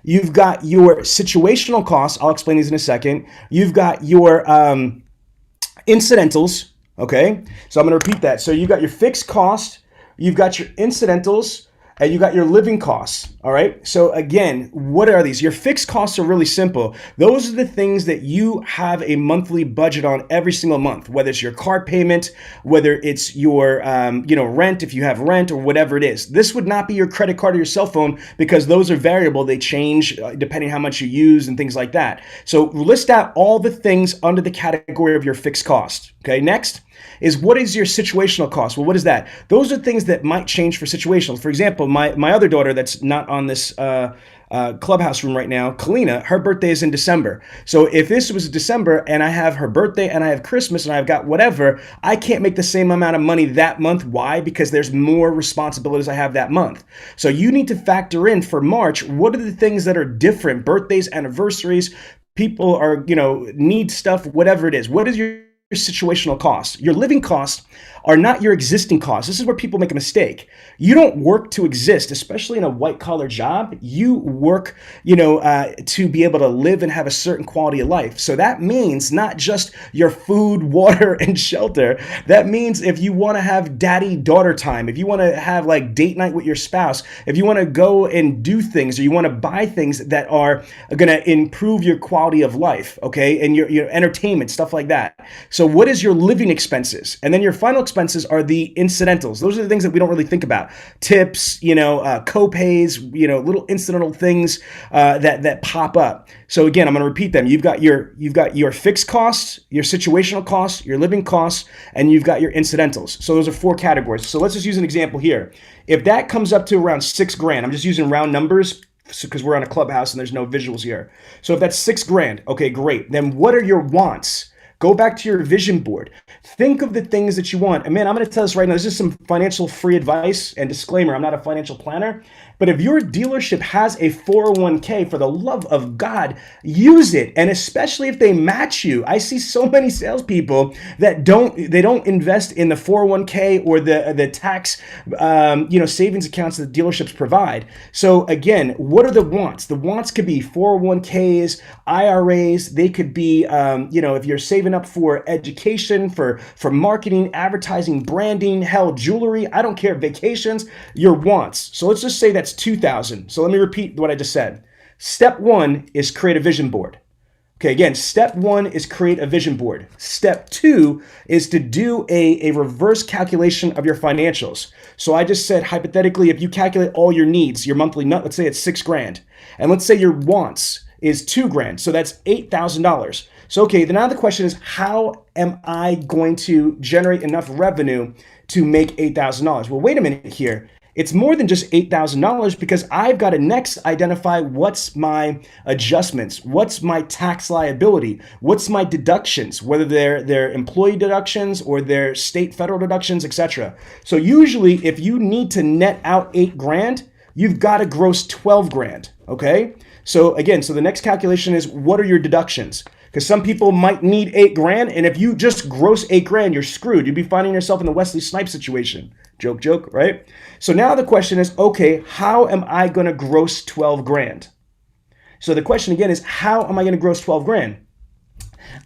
You've got your situational costs. I'll explain these in a second. You've got your incidentals. Okay. So I'm going to repeat that. So you've got your fixed cost. You've got your incidentals. And you got your living costs. All right. So again, what are these? Your fixed costs are really simple. Those are the things that you have a monthly budget on every single month, whether it's your car payment, whether it's your, rent, if you have rent or whatever it is. This would not be your credit card or your cell phone because those are variable. They change depending how much you use and things like that. So list out all the things under the category of your fixed cost. Okay. Next is what is your situational cost? Well, what is that? Those are things that might change for situational. For example, my other daughter that's not on this clubhouse room right now, Kalina, her birthday is in December. So if this was December and I have her birthday and I have Christmas and I've got whatever, I can't make the same amount of money that month. Why? Because there's more responsibilities I have that month. So you need to factor in for March, what are the things that are different? Birthdays, anniversaries, people are, need stuff, whatever it is. What is your situational costs? Your living costs are not your existing costs. This is where people make a mistake. You don't work to exist, especially in a white collar job. You work, to be able to live and have a certain quality of life. So that means not just your food, water, and shelter. That means if you want to have daddy-daughter time, if you want to have like date night with your spouse, if you want to go and do things or you want to buy things that are going to improve your quality of life, okay, and your entertainment, stuff like that. So what is your living expenses? And then your final expenses are the incidentals. Those are the things that we don't really think about. Tips, co-pays, little incidental things that pop up. So again, I'm going to repeat them. You've got your fixed costs, your situational costs, your living costs, and you've got your incidentals. So those are 4 categories. So let's just use an example here. If that comes up to around $6,000, I'm just using round numbers because we're on a clubhouse and there's no visuals here. So if that's $6,000, okay, great. Then what are your wants? Go back to your vision board. Think of the things that you want. And man, I'm going to tell this right now. This is some financial free advice and disclaimer. I'm not a financial planner. But if your dealership has a 401k, for the love of God, use it. And especially if they match you. I see so many salespeople that don't invest in the 401k or the tax savings accounts that dealerships provide. So again, what are the wants? The wants could be 401ks, IRAs. They could be if you're saving up for education, for marketing, advertising, branding, hell, jewelry, I don't care, vacations, your wants. So let's just say that's $2,000. So let me repeat what I just said. Step 1 is create a vision board. Okay, again, step 1 is create a vision board. Step 2 is to do a reverse calculation of your financials. So I just said, hypothetically, if you calculate all your needs, your monthly nut, let's say it's $6,000, and let's say your wants is $2,000, so that's $8,000. So okay, then now the question is, how am I going to generate enough revenue to make $8,000? Well, wait a minute here. It's more than just $8,000 because I've got to next identify what's my adjustments, what's my tax liability, what's my deductions, whether they're employee deductions or they're state federal deductions, etc. So usually if you need to net out $8,000, you've got to gross $12,000, okay? So again, so the next calculation is, what are your deductions? Because some people might need $8,000, and if you just gross $8,000, you're screwed. You'd be finding yourself in the Wesley Snipes situation. Joke, joke, right? So now the question is, okay, how am I going to gross $12,000? So the question again is, how am I going to gross $12,000?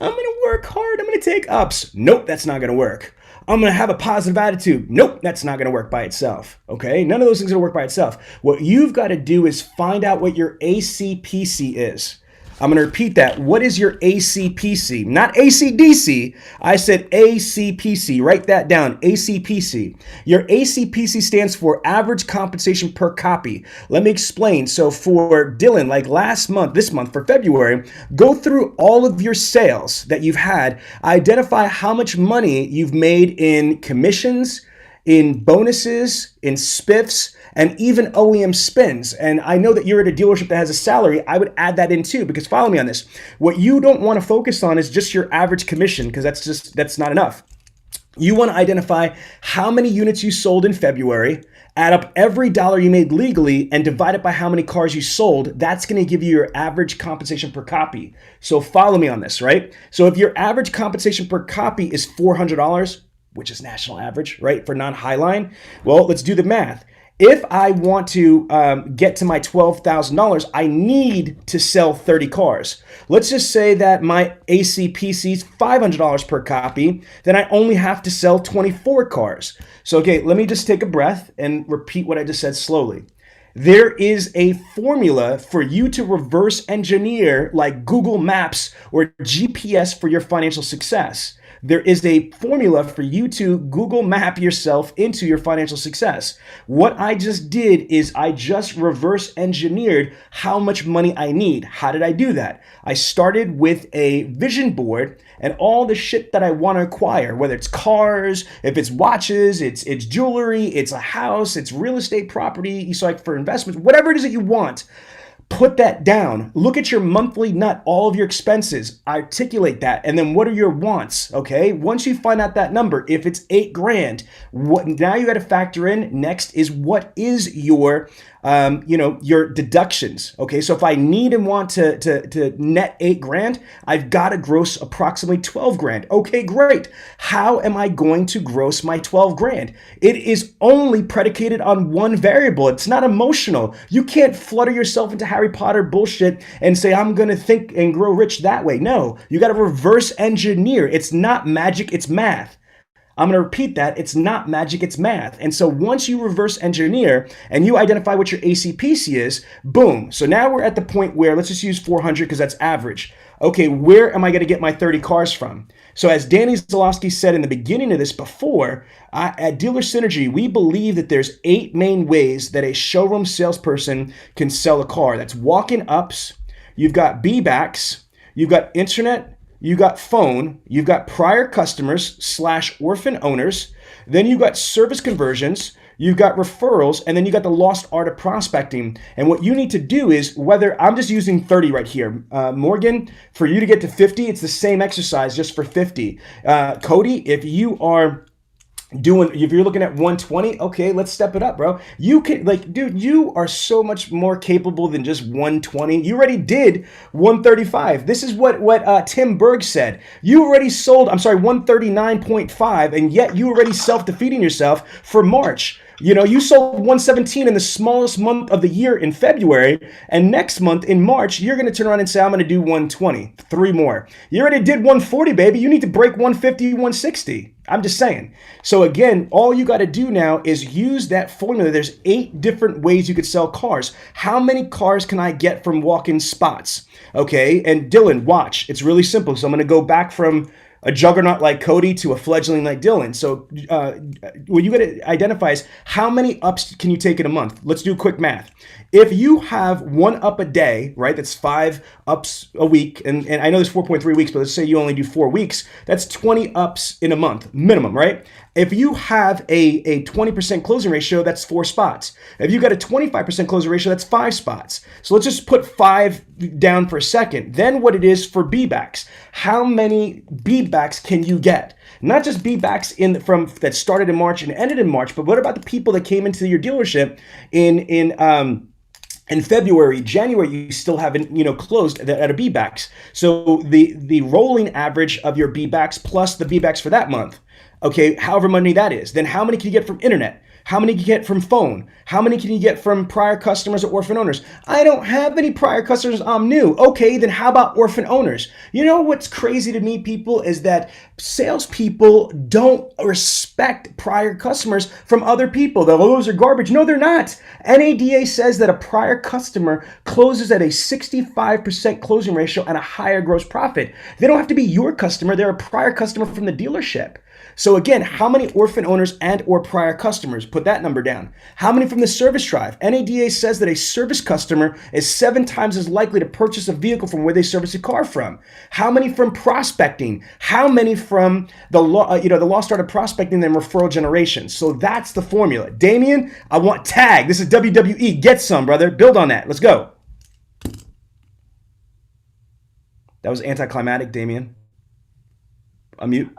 I'm going to work hard. I'm going to take ups. Nope, that's not going to work. I'm going to have a positive attitude. Nope, that's not going to work by itself. Okay, none of those things are going to work by itself. What you've got to do is find out what your ACPC is. I'm going to repeat that. What is your ACPC? Not ACDC. I said ACPC. Write that down. ACPC. Your ACPC stands for average compensation per copy. Let me explain. So for Dylan, like this month for February, go through all of your sales that you've had. Identify how much money you've made in commissions, in bonuses, in spiffs, and even OEM spins. And I know that you're at a dealership that has a salary. I would add that in too, because follow me on this. What you don't want to focus on is just your average commission, because that's not enough. You want to identify how many units you sold in February, add up every dollar you made legally, and divide it by how many cars you sold. That's going to give you your average compensation per copy. So follow me on this, right? So if your average compensation per copy is $400, which is national average, right, for non-highline, well, let's do the math. If I want to get to my $12,000, I need to sell 30 cars. Let's just say that my ACPC is $500 per copy, then I only have to sell 24 cars. So, okay, let me just take a breath and repeat what I just said slowly. There is a formula for you to reverse engineer like Google Maps or GPS for your financial success. There is a formula for you to Google map yourself into your financial success. What I just did is I just reverse engineered how much money I need. How did I do that? I started with a vision board and all the shit that I want to acquire, whether it's cars, if it's watches, it's jewelry, it's a house, it's real estate property, so like for investments, whatever it is that you want. Put that down. Look at your monthly nut, all of your expenses, articulate that. And then what are your wants? Okay. Once you find out that number, if it's $8,000, now you got to factor in next is what is your, your deductions. Okay. So if I need and want to net $8,000, I've got to gross approximately $12,000. Okay, great. How am I going to gross my $12,000? It is only predicated on one variable. It's not emotional. You can't flutter yourself into Harry Potter bullshit and say, I'm going to think and grow rich that way. No, you got to reverse engineer. It's not magic, it's math. I'm going to repeat that. It's not magic, it's math. And so once you reverse engineer and you identify what your ACPC is, boom. So now we're at the point where let's just use 400 because that's average. Okay, where am I going to get my 30 cars from? So as Danny Zalowski said in the beginning of this before, at Dealer Synergy, we believe that there's 8 main ways that a showroom salesperson can sell a car. That's walk-in ups, you've got B-backs, you've got internet, you got phone, you've got prior customers / orphan owners, then you've got service conversions, you've got referrals, and then you got the lost art of prospecting. And what you need to do is, whether I'm just using 30 right here, Morgan, for you to get to 50, it's the same exercise just for 50. Cody, if you're looking at 120, okay, let's step it up, bro. You can, dude, you are so much more capable than just 120. You already did 135. This is what Tim Berg said. You already sold, 139.5, and yet you already self-defeating yourself for March. You sold 117 in the smallest month of the year in February, and next month in March, you're going to turn around and say, I'm going to do 120, 3 more. You already did 140, baby. You need to break 150, 160. I'm just saying. So again, all you got to do now is use that formula. There's 8 different ways you could sell cars. How many cars can I get from walk-in spots? Okay, and Dylan, watch. It's really simple. So I'm going to go back from a juggernaut like Cody to a fledgling like Dylan. So what you got to identify is how many ups can you take in a month? Let's do quick math. If you have 1 up a day, right, that's 5 ups a week, and I know there's 4.3 weeks, but let's say you only do 4 weeks, that's 20 ups in a month, minimum, right? If you have a 20% closing ratio, that's 4 spots. If you got a 25% closing ratio, that's 5 spots. So let's just put 5 down for a second. Then what it is for B-backs. How many B-backs can you get? Not just B-backs from that started in March and ended in March, but what about the people that came into your dealership in February, January, you still haven't, closed at a B-backs. So the rolling average of your B-backs plus the B-backs for that month, okay, however many that is, then how many can you get from internet? How many can you get from phone? How many can you get from prior customers or orphan owners? I don't have any prior customers. I'm new. Okay, then how about orphan owners? You know what's crazy to me, people, is that salespeople don't respect prior customers from other people. Those are garbage. No, they're not. NADA says that a prior customer closes at a 65% closing ratio and a higher gross profit. They don't have to be your customer. They're a prior customer from the dealership. So again, how many orphan owners and or prior customers? Put that number down. How many from the service drive? NADA says that a service customer is 7 times as likely to purchase a vehicle from where they service a car from. How many from prospecting? How many from the lost art of prospecting and referral generation? So that's the formula. Damien, I want tag. This is WWE. Get some, brother. Build on that. Let's go. That was anticlimactic, Damien. Unmute.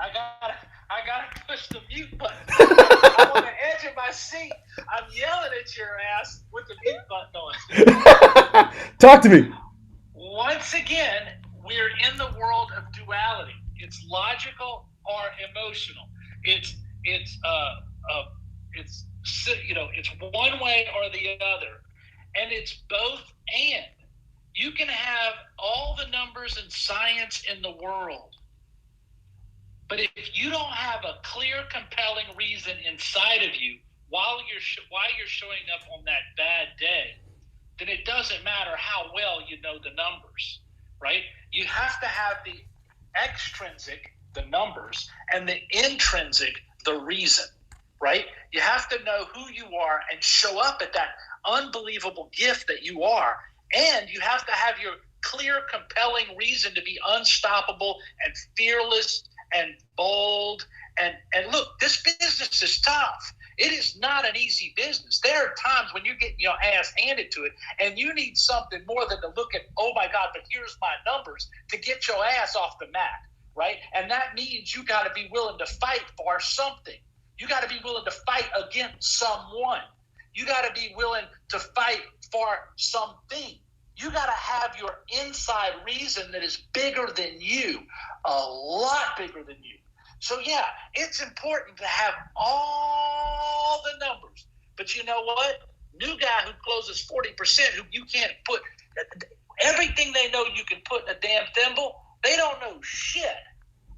I gotta push the mute button. I'm on the edge of my seat. I'm yelling at your ass with the mute button on.
Talk to me.
Once again, we're in the world of duality. It's logical or emotional. It's one way or the other, and it's both and. You can have all the numbers and science in the world, but if you don't have a clear, compelling reason inside of you why you're showing up on that bad day, then it doesn't matter how well you know the numbers, right? You have to have the extrinsic, the numbers, and the intrinsic, the reason, right? You have to know who you are and show up at that unbelievable gift that you are. And you have to have your clear, compelling reason to be unstoppable and fearless and bold. And look, this business is tough. It is not an easy business. There are times when you're getting your ass handed to it and you need something more than to look at, oh my God, but here's my numbers, to get your ass off the mat, right? And that means you got to be willing to fight for something. You got to be willing to fight against someone. You got to be willing to fight for something. You got to have your inside reason that is bigger than you, a lot bigger than you. So, yeah, it's important to have all the numbers. But you know what? New guy who closes 40%, who you can't put everything they know you can put in a damn thimble, they don't know shit.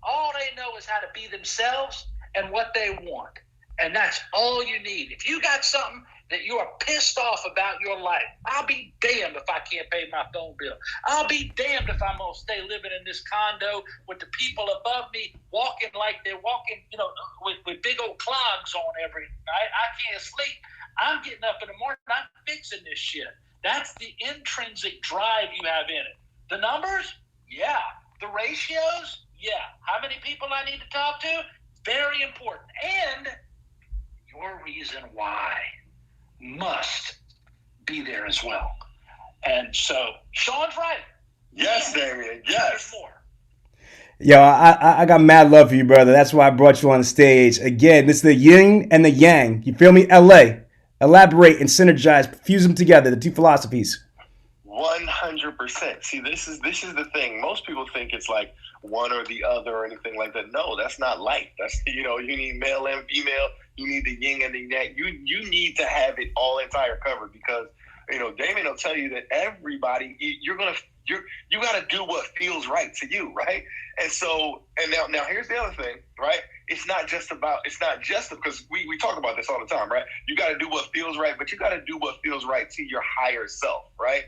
All they know is how to be themselves and what they want. And that's all you need. If you got something that you are pissed off about your life, I'll be damned if I can't pay my phone bill. I'll be damned if I'm going to stay living in this condo with the people above me walking like they're walking, with big old clogs on every night. I can't sleep. I'm getting up in the morning. I'm fixing this shit. That's the intrinsic drive you have in it. The numbers? Yeah. The ratios? Yeah. How many people I need to talk to? Very important. And your reason why must be there as well. And so Sean's right.
Yes, Damien. Yes.
More.
Yo, I got mad love for you, brother. That's why I brought you on the stage. Again, this is the yin and the yang. You feel me? LA. Elaborate and synergize. Fuse them together, the 2 philosophies.
100%. See, this is the thing. Most people think it's like one or the other or anything like that. No, that's not life. That's, you need male and female. You need the yin and the yang. You need to have it all entire covered because, Damien will tell you that everybody, you're gonna You got to do what feels right to you, right? And so, and now here's the other thing, right? It's not just because we talk about this all the time, right? You got to do what feels right, but you got to do what feels right to your higher self, right?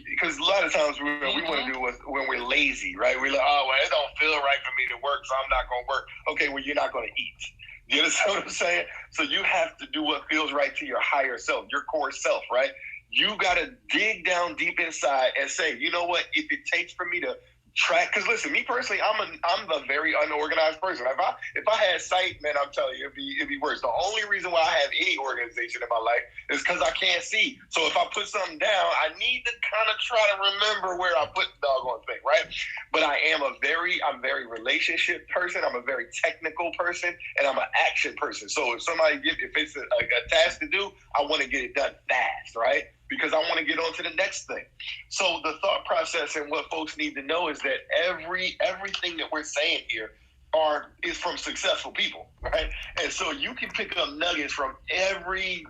Because a lot of times we want to do when we're lazy, right? We're like, oh, well, it don't feel right for me to work, so I'm not going to work. Okay, well, you're not going to eat. You understand what I'm saying? So you have to do what feels right to your higher self, your core self, right? You got to dig down deep inside and say, you know what? If it takes for me to track, because listen, me personally, I'm a very unorganized person. If I had sight, man, I'm telling you, it'd be worse. The only reason why I have any organization in my life is because I can't see. So if I put something down, I need to kind of try to remember where I put the doggone thing, right? But I'm very relationship person. I'm a very technical person, and I'm an action person. So if it's a task to do, I want to get it done fast, right? Because I want to get on to the next thing. So the thought process and what folks need to know is that everything that we're saying here is from successful people, right? And so you can pick up nuggets from every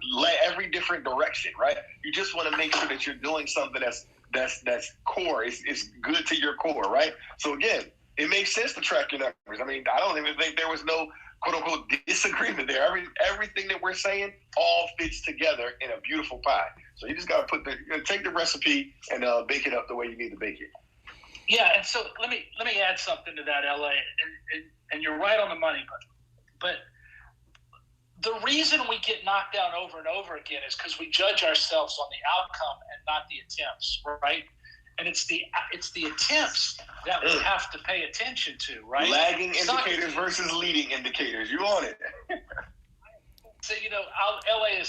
different direction, right? You just want to make sure that you're doing something that's core. It's good to your core, right? So again, it makes sense to track your numbers. I mean, I don't even think there was no quote unquote disagreement there. Everything that we're saying all fits together in a beautiful pie. So you just got to take the recipe and bake it up the way you need to bake it.
Yeah, and so let me add something to that, LA, and you're right on the money, but the reason we get knocked down over and over again is because we judge ourselves on the outcome and not the attempts, right? And it's the attempts that we have to pay attention to, right?
Lagging indicators versus leading indicators. You on it?
So LA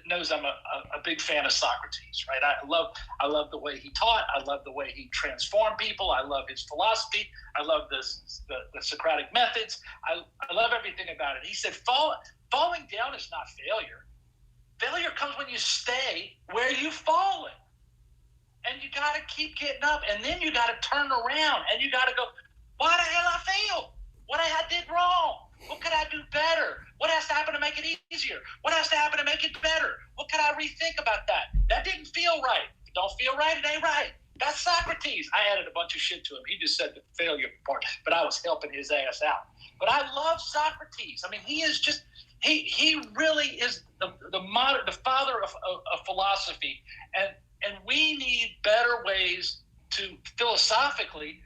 knows I'm a big fan of Socrates, right? I love the way he taught. I love the way he transformed people. I love his philosophy. I love the Socratic methods. I love everything about it. He said, falling down is not failure. Failure comes when you stay where you've fallen. And you got to keep getting up, and then you got to turn around, and you got to go, why the hell I failed? What I did wrong? What could I do better? What has to happen to make it easier? What has to happen to make it better? What could I rethink about that? That didn't feel right. If it don't feel right, it ain't right. That's Socrates. I added a bunch of shit to him. He just said the failure part, but I was helping his ass out. But I love Socrates. I mean, he is just he really is the father of philosophy, and we need better ways to philosophically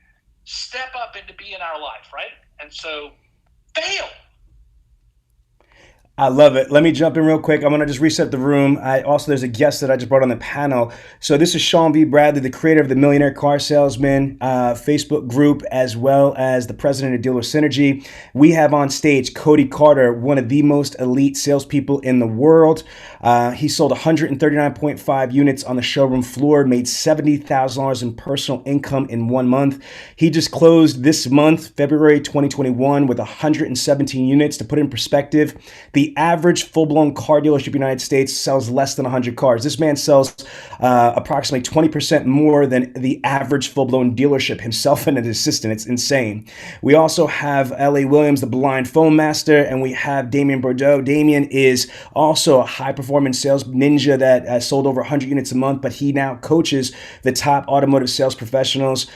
step up into being our life, right? And so, fail.
I love it. Let me jump in real quick. I'm going to just reset the room. There's a guest that I just brought on the panel. So this is Sean V. Bradley, the creator of the Millionaire Car Salesman Facebook group, as well as the president of Dealer Synergy. We have on stage Cody Carter, one of the most elite salespeople in the world. He sold 139.5 units on the showroom floor, made $70,000 in personal income in 1 month. He just closed this month, February 2021, with 117 units. To put it in perspective, the average full-blown car dealership in the United States sells less than 100 cars. This man sells approximately 20% more than the average full-blown dealership, himself and an assistant. It's insane. We also have L.A. Williams, the blind phone master, and we have Damien Bordeaux. Damien is also a high-performance sales ninja that sold over 100 units a month, but he now coaches the top automotive sales professionals,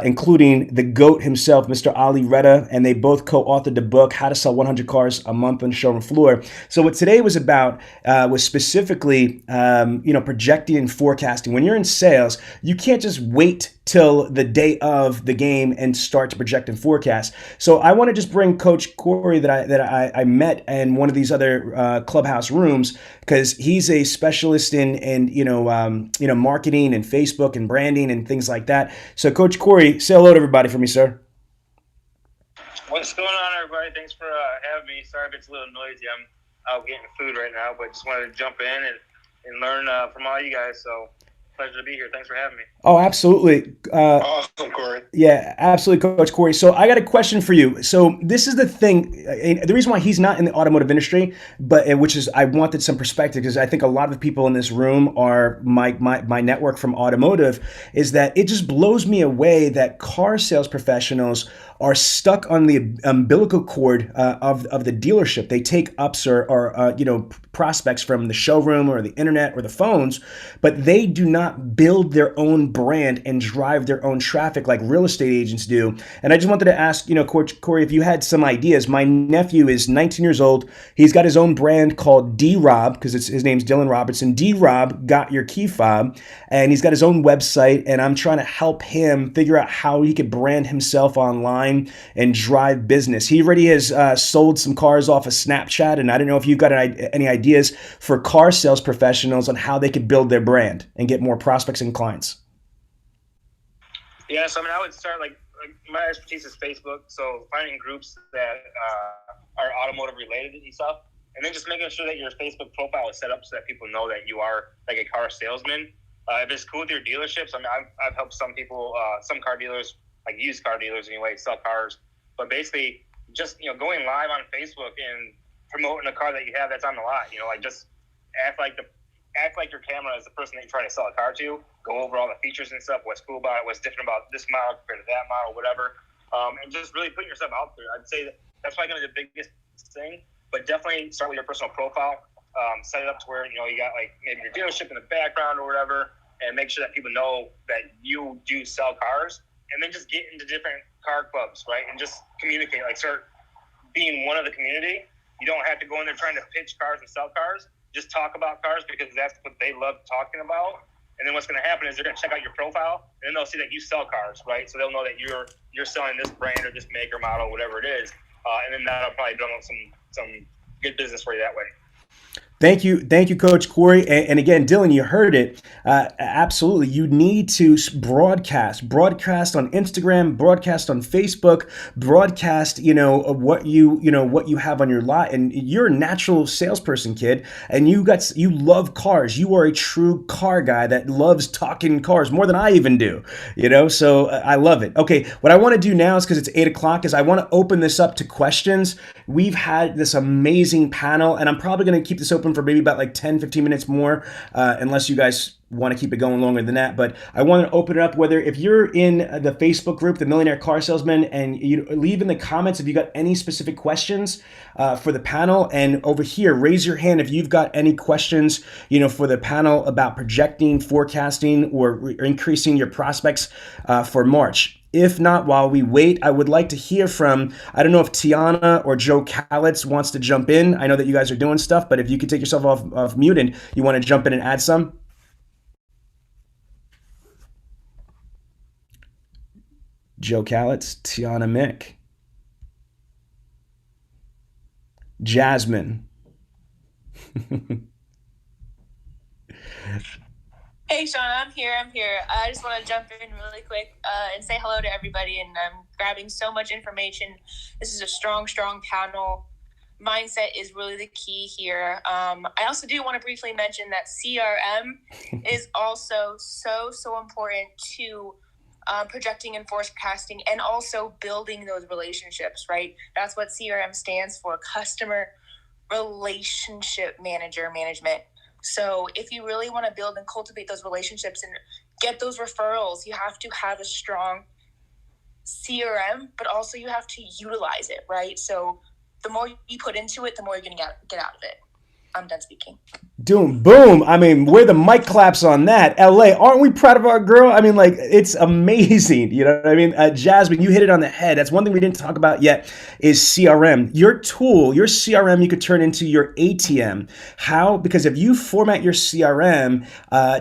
including the GOAT himself, Mr. Ali Reda, and they both co-authored the book, How to Sell 100 Cars a Month on the Showroom Floor. So what today was about was specifically, projecting and forecasting. When you're in sales, you can't just wait till the day of the game and start to project and forecast. So I want to just bring Coach Corey that I met in one of these other clubhouse rooms, because he's a specialist in marketing and Facebook and branding and things like that. So Coach Corey, say hello to everybody for me, sir.
What's going on, everybody? Thanks for having me. Sorry if it's a little noisy. I'm out getting food right now, but just wanted to jump in and learn from all you guys. So pleasure to be here. Thanks for having me.
Oh, absolutely.
Awesome, Corey.
Yeah, absolutely, Coach Corey. So I got a question for you. So this is the thing. The reason why he's not in the automotive industry, which is I wanted some perspective, because I think a lot of the people in this room are my network from automotive, is that it just blows me away that car sales professionals are stuck on the umbilical cord of the dealership. They take ups or prospects from the showroom or the internet or the phones, but they do not build their own brand and drive their own traffic like real estate agents do. And I just wanted to ask, Coach Corey, if you had some ideas. My nephew is 19 years old. He's got his own brand called D-Rob, because his name's Dylan Robertson. D-Rob got your key fob, and he's got his own website, and I'm trying to help him figure out how he could brand himself online and drive business. He already has sold some cars off of Snapchat, and I don't know if you've got any ideas for car sales professionals on how they could build their brand and get more prospects and clients.
Yeah, so I would start like my expertise is Facebook, so finding groups that are automotive related and stuff, and then just making sure that your Facebook profile is set up so that people know that you are like a car salesman. If it's cool with your dealerships, I've helped some people, some car dealers, like used car dealers anyway, sell cars. But basically, just going live on Facebook and promoting a car that you have that's on the lot. Like just act like your camera is the person that you're trying to sell a car to. Go over all the features and stuff, what's cool about it, what's different about this model compared to that model, whatever. And just really putting yourself out there. I'd say that's probably going to be the biggest thing. But definitely start with your personal profile. Set it up to where you got like maybe your dealership in the background or whatever, and make sure that people know that you do sell cars. And then just get into different car clubs, right? And just communicate. Like start being one of the community. You don't have to go in there trying to pitch cars and sell cars. Just talk about cars because that's what they love talking about. And then what's going to happen is they're going to check out your profile, and then they'll see that you sell cars, right? So they'll know that you're selling this brand or this make or model, whatever it is, and then that'll probably build up some good business for you that way.
Thank you, Coach Corey. And again, Dylan, you heard it. Absolutely, you need to broadcast on Instagram, broadcast on Facebook, broadcast. What you have on your lot. And you're a natural salesperson, kid. And you love cars. You are a true car guy that loves talking cars more than I even do. So I love it. Okay, what I want to do now is, because it's 8:00, is I want to open this up to questions. We've had this amazing panel, and I'm probably going to keep this open for maybe about like 10, 15 minutes more, unless you guys want to keep it going longer than that. But I want to open it up, whether if you're in the Facebook group, the Millionaire Car Salesman, and you leave in the comments if you got any specific questions for the panel. And over here, raise your hand if you've got any questions, for the panel about projecting, forecasting, or increasing your prospects for March. If not, while we wait, I would like to hear from, I don't know if Tiana or Joe Calitz wants to jump in. I know that you guys are doing stuff, but if you could take yourself off mute and you want to jump in and add some. Joe Calitz, Tiana Mick, Jasmine.
Hey, Sean, I'm here. I just want to jump in really quick and say hello to everybody. And I'm grabbing so much information. This is a strong panel. Mindset is really the key here. I also do want to briefly mention that CRM is also so important to projecting and forecasting, and also building those relationships, right? That's what CRM stands for, customer relationship management. So if you really want to build and cultivate those relationships and get those referrals, you have to have a strong CRM, but also you have to utilize it, right? So the more you put into it, the more you're going to get out of it. I'm done speaking.
Boom. I mean, where the mic claps on that. LA, aren't we proud of our girl? I mean, like, it's amazing. You know what I mean? Jasmine, you hit it on the head. That's one thing we didn't talk about yet is CRM. Your tool, your CRM, you could turn into your ATM. How? Because if you format your CRM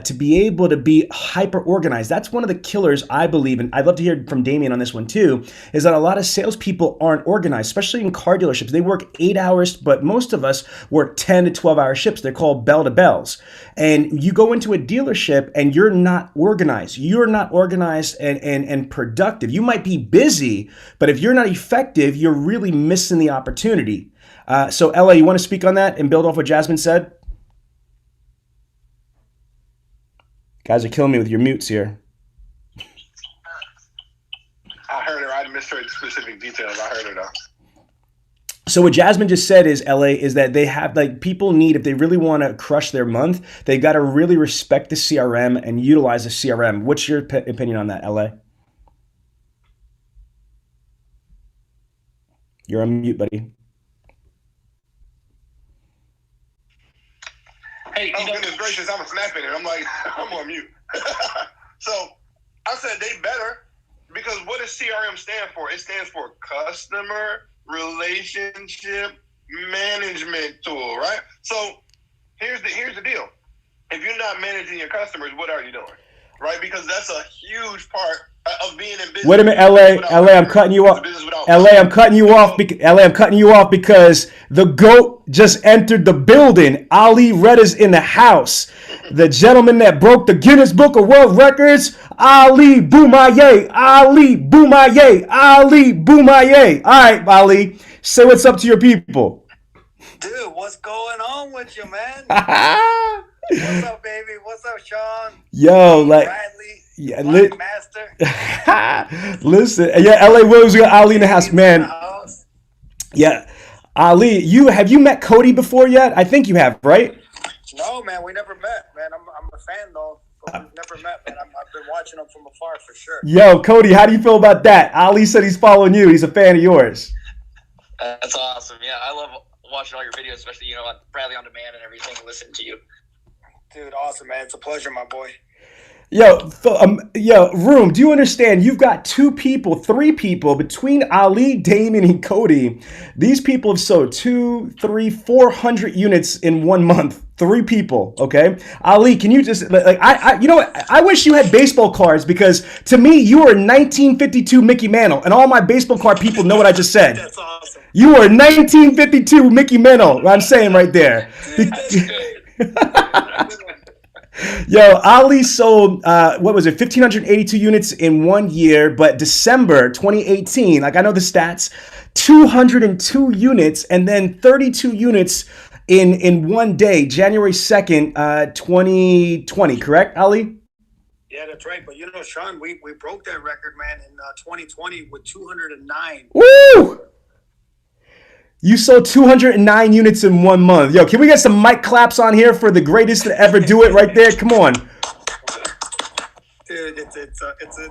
to be able to be hyper organized, that's one of the killers, I believe, and I'd love to hear from Damien on this one too, is that a lot of salespeople aren't organized, especially in car dealerships. They work 8 hours, but most of us work 10 to 12-hour shifts. They're called bell to bells. And you go into a dealership and you're not organized. You're not organized and productive. You might be busy, but if you're not effective, you're really missing the opportunity. So Ella, you want to speak on that and build off what Jasmine said? Guys are killing me with your mutes here.
I heard her. I missed her specific details. I heard her though.
So what Jasmine just said is, LA, is that they have, like, people need, if they really want to crush their month, they've got to really respect the CRM and utilize the CRM. What's your opinion on that, LA? You're on mute, buddy.
Hey,
Oh, goodness gracious, I'm snapping it. I'm like, I'm on mute. So I said they better, because what does CRM stand for? It stands for Customer Relationship Management Tool, right? So here's the deal. If you're not managing your customers, what are you doing? Right? Because that's a huge part of being in business.
Wait a minute, LA, I'm cutting you off. LA, I'm cutting you off. LA, I'm cutting you off because the GOAT just entered the building. Ali Reda's in the house. The gentleman that broke the Guinness Book of World Records, Ali Boumaye. Ali Boumaye. Ali Boumaye. All right, Ali, say what's up to your people.
Dude, what's going on with you, man? What's up, baby? What's up, Sean?
Yo, like,
Bradley,
yeah,
Master.
Listen, yeah, LA Williams, we got Ali in the house, man. Yeah, Ali, have you met Cody before yet? I think you have, right?
No, man, we never met, man. I'm a fan though, but we've never met, man. I've been watching him from afar for sure.
Yo, Cody, how do you feel about that? Ali said he's following you. He's a fan of yours.
That's awesome. Yeah, I love watching all your videos, especially on Bradley on Demand and everything. Listening to you.
Dude, awesome, man. It's a pleasure, my boy.
Yo, Room, do you understand? You've got 3 people between Ali, Damon, and Cody. These people have sold 200, 300, 400 units in 1 month. 3 people, okay? Ali, can you just, you know what? I wish you had baseball cards, because to me, you are 1952 Mickey Mantle, and all my baseball card people know what I just said.
That's awesome.
You are 1952 Mickey Mantle, what I'm saying right there. Yo, Ali sold, 1,582 units in 1 year, but December 2018, like I know the stats, 202 units, and then 32 units in 1 day, January 2nd, 2020, correct, Ali?
Yeah, that's right. But you know, Sean, we broke that record, man, in 2020 with 209.
Woo! You sold 209 units in 1 month. Yo, can we get some mic claps on here for the greatest to ever do it right there? Come on.
Dude, it's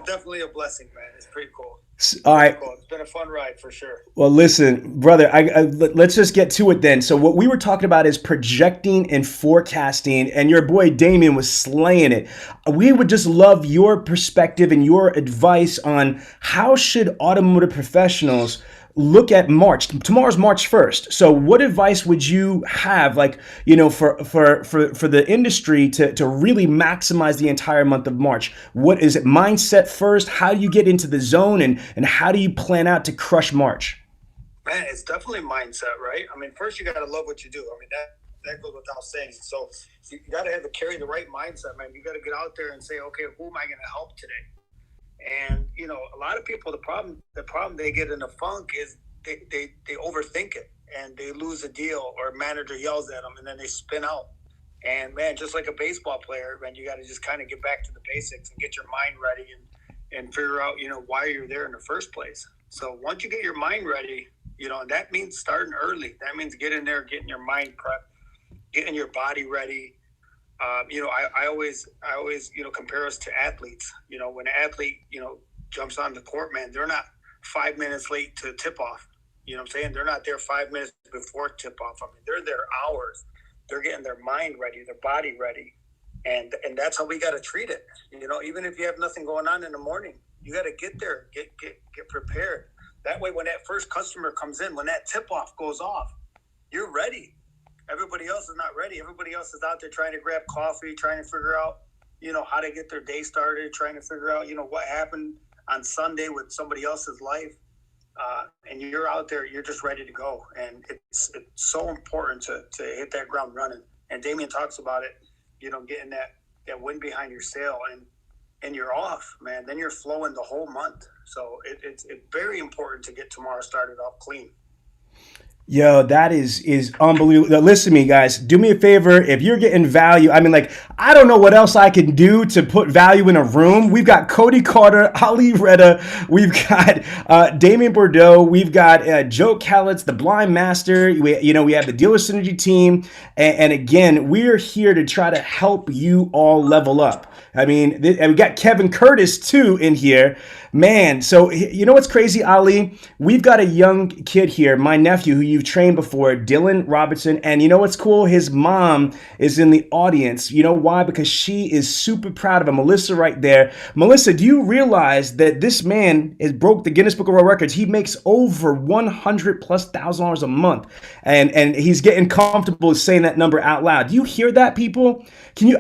definitely a blessing, man. It's pretty cool.
All right.
Cool. It's been a fun ride for sure.
Well, listen, brother, let's just get to it then. So what we were talking about is projecting and forecasting, and your boy Damien was slaying it. We would just love your perspective and your advice on how should automotive professionals look at March. Tomorrow's March 1st. So what advice would you have, for the industry to really maximize the entire month of March? What is it? Mindset first? How do you get into the zone, and how do you plan out to crush March?
Man, it's definitely mindset, right? I mean, first you got to love what you do. I mean, that goes without saying. So you got to carry the right mindset, man. You got to get out there and say, okay, who am I going to help today? And, you know, a lot of people, the problem they get in a funk is they overthink it, and they lose a deal, or a manager yells at them, and then they spin out. And, man, just like a baseball player, man, you got to just kind of get back to the basics and get your mind ready and figure out, you know, why you're there in the first place. So once you get your mind ready, you know, and that means starting early. That means getting there, getting your mind prepped, getting your body ready. You know, I always, you know, compare us to athletes. You know, when an athlete, you know, jumps on the court, man, they're not 5 minutes late to tip off. You know what I'm saying? They're not there 5 minutes before tip off. I mean, they're there hours. They're getting their mind ready, their body ready. And that's how we got to treat it. You know, even if you have nothing going on in the morning, you got to get there, get prepared. That way, when that first customer comes in, when that tip off goes off, you're ready. Everybody else is not ready. Everybody else is out there trying to grab coffee, trying to figure out, you know, how to get their day started, trying to figure out, you know, what happened on Sunday with somebody else's life. And you're out there, you're just ready to go. And it's so important to hit that ground running. And Damien talks about it, you know, getting that wind behind your sail, and you're off, man. Then you're flowing the whole month. So it's very important to get tomorrow started off clean.
Yo, that is unbelievable. Listen to me, guys. Do me a favor. If you're getting value, I mean, like, I don't know what else I can do to put value in a room. We've got Cody Carter, Ali Reda. We've got Damien Bordeaux. We've got Joe Calitz, the Blind Master. We have the Dealer Synergy team. And again, we're here to try to help you all level up. I mean, and we got Kevin Curtis, too, in here. Man, so you know what's crazy, Ali? We've got a young kid here, my nephew, who you've trained before, Dylan Robertson. And you know what's cool? His mom is in the audience. You know why? Because she is super proud of him. Melissa right there. Melissa, do you realize that this man has broke the Guinness Book of World Records? He makes over 100 plus $1,000 a month. And he's getting comfortable saying that number out loud. Do you hear that, people?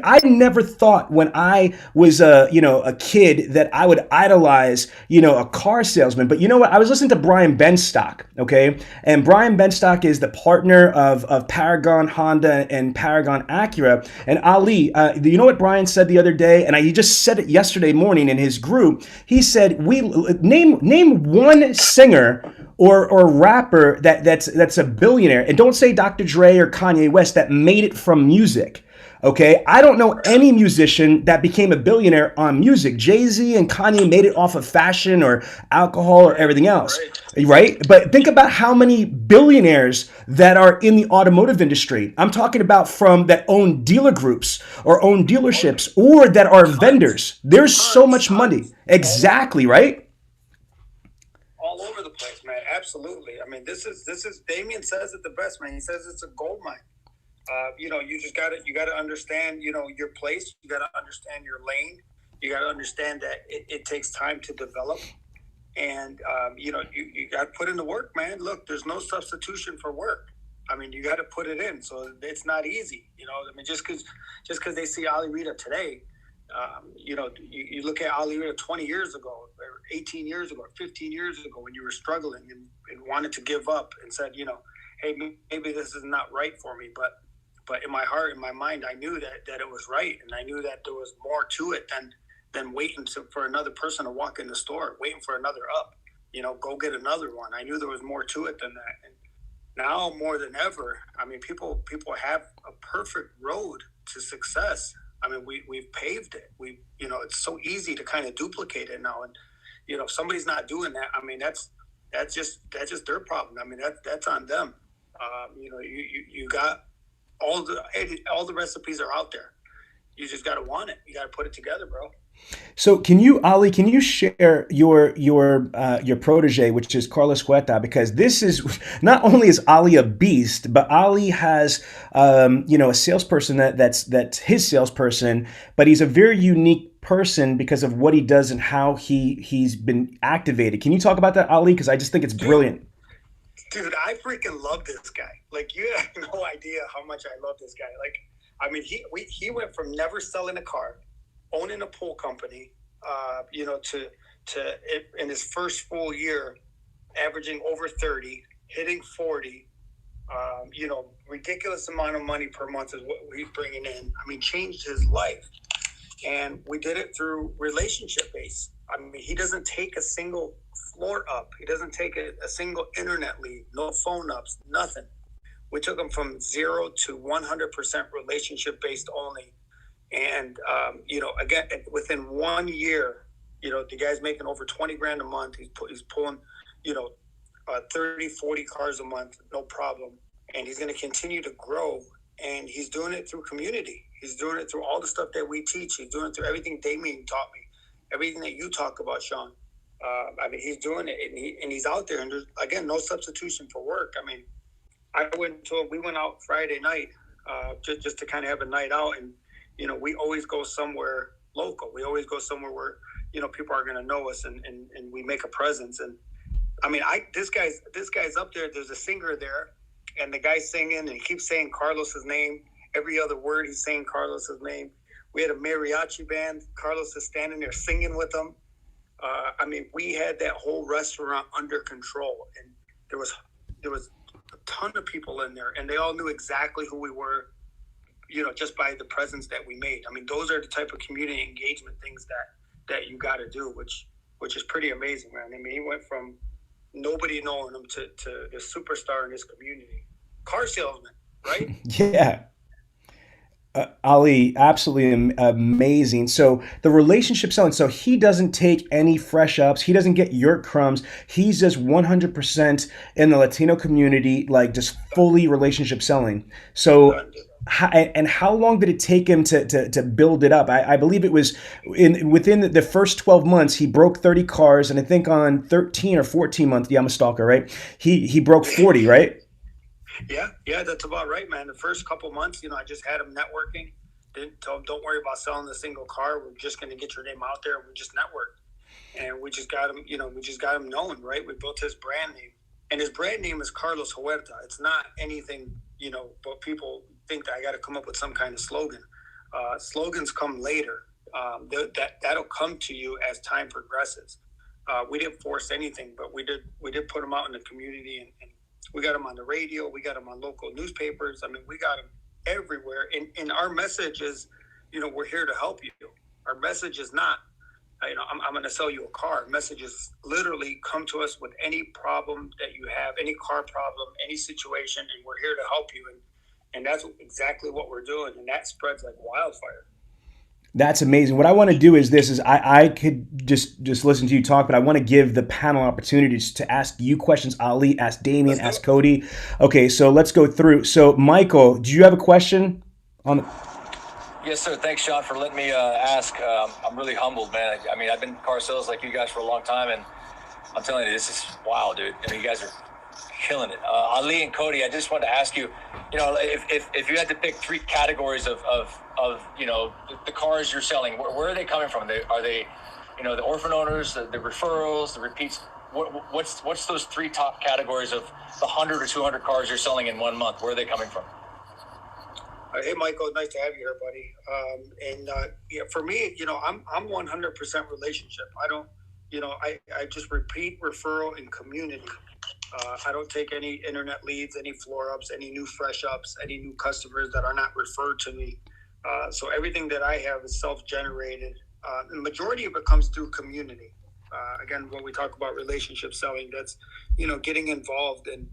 I never thought when I was a kid that I would idolize, a car salesman. But you know what? I was listening to Brian Benstock, okay? And Brian Benstock is the partner of Paragon Honda and Paragon Acura. And Ali, you know what Brian said the other day? And he just said it yesterday morning in his group. He said, name one singer or rapper that's a billionaire. And don't say Dr. Dre or Kanye West that made it from music. Okay, I don't know any musician that became a billionaire on music. Jay-Z and Kanye made it off of fashion or alcohol or everything else, right? But think about how many billionaires that are in the automotive industry. I'm talking about from that own dealer groups or own dealerships or that are vendors. There's so much money. Exactly, right?
All over the place, man. Absolutely. I mean, this is Damien says it the best, man. He says it's a gold mine. You got to understand, your place. You got to understand your lane. You got to understand that it takes time to develop. And, you got to put in the work, man. Look, there's no substitution for work. I mean, you got to put it in. So it's not easy, I mean, just because they see Ali Reda today, you look at Ali Reda 20 years ago, or 18 years ago, or 15 years ago, when you were struggling and wanted to give up and said, hey, maybe this is not right for me. But in my heart, in my mind, I knew that it was right. And I knew that there was more to it than waiting for another person to walk in the store, waiting for another up, go get another one. I knew there was more to it than that. And now more than ever, I mean, people have a perfect road to success. I mean, we've paved it. It's so easy to kind of duplicate it now. And, if somebody's not doing that, I mean, that's just their problem. I mean, that's on them. You got, all the recipes are out there. You just got to want it. You got to put it together, bro.
So Ali, can you share your protege, which is Carlos Huerta, because this is not only is Ali a beast, but Ali has a salesperson that's his salesperson, but he's a very unique person because of what he does and how he's been activated. Can you talk about that, Ali? Because I just think it's brilliant.
Dude, I freaking love this guy. Like, you have no idea how much I love this guy. Like, I mean, he went from never selling a car, owning a pool company, to in his first full year, averaging over 30, hitting 40, ridiculous amount of money per month is what he's bringing in. I mean, changed his life. And we did it through relationship base. I mean, he doesn't take a single floor up. He doesn't take a single internet lead, no phone ups, nothing. We took him from 0 to 100% relationship based only. And, again, within 1 year, the guy's making over 20 grand a month. He's pulling, 30, 40 cars a month, no problem. And he's going to continue to grow. And he's doing it through community. He's doing it through all the stuff that we teach. He's doing it through everything Damien taught me, everything that you talk about, Sean. I mean, he's doing it, and he's out there. And there's, again, no substitution for work. I mean, we went out Friday night just to kind of have a night out. And, we always go somewhere local. We always go somewhere where, people are going to know us and we make a presence. And, I mean, this guy's up there. There's a singer there. And the guy's singing, and he keeps saying Carlos's name. Every other word, he's saying Carlos's name. We had a mariachi band. Carlos is standing there singing with them. I mean, we had that whole restaurant under control, and there was a ton of people in there, and they all knew exactly who we were, just by the presence that we made. I mean, those are the type of community engagement things that you got to do, which is pretty amazing, man. I mean, he went from nobody knowing him to the superstar in his community. Car salesman, right?
Yeah. Ali, absolutely amazing. So the relationship selling, so he doesn't take any fresh ups. He doesn't get your crumbs. He's just 100% in the Latino community, like just fully relationship selling. So and how long did it take him to build it up? I believe it was within the first 12 months, he broke 30 cars. And I think on 13 or 14 months, yeah, I'm a stalker, right? He broke 40, right?
Yeah, that's about right, man. The first couple months, I just had him networking. Didn't tell him, don't worry about selling a single car. We're just going to get your name out there. And we just networked. And we just got him, known, right? We built his brand name. And his brand name is Carlos Huerta. It's not anything, but people think that I got to come up with some kind of slogan. Slogans come later. That'll come to you as time progresses. We didn't force anything, but we did put them out in the community, and we got them on the radio. We got them on local newspapers. I mean, we got them everywhere. And our message is, we're here to help you. Our message is not, I'm going to sell you a car. Messages literally come to us with any problem that you have, any car problem, any situation, and we're here to help you. And that's exactly what we're doing, and that spreads like wildfire.
That's amazing. What I want to do is I could just listen to you talk, but I want to give the panel opportunities to ask you questions. Ali, ask Damien, ask Cody. Okay, so let's go through. So Michael, do you have a question on the?
Yes, sir. Thanks, Sean, for letting me ask. I'm really humbled, man. I mean, I've been in car sales like you guys for a long time, and I'm telling you, this is wow, dude. I mean, you guys are killing it. Ali and Cody, I just wanted to ask you, if you had to pick three categories of the cars you're selling, where are they coming from? Are they the orphan owners, the referrals, the repeats? What's those three top categories of the 100 or 200 cars you're selling in 1 month? Where are they coming from?
Hey, Michael, nice to have you here, buddy. For me, I'm 100% relationship. I don't, I just repeat, referral, and community. I don't take any internet leads, any floor ups, any new fresh ups, any new customers that are not referred to me. So everything that I have is self-generated. The majority of it comes through community. Again, when we talk about relationship selling, that's, getting involved in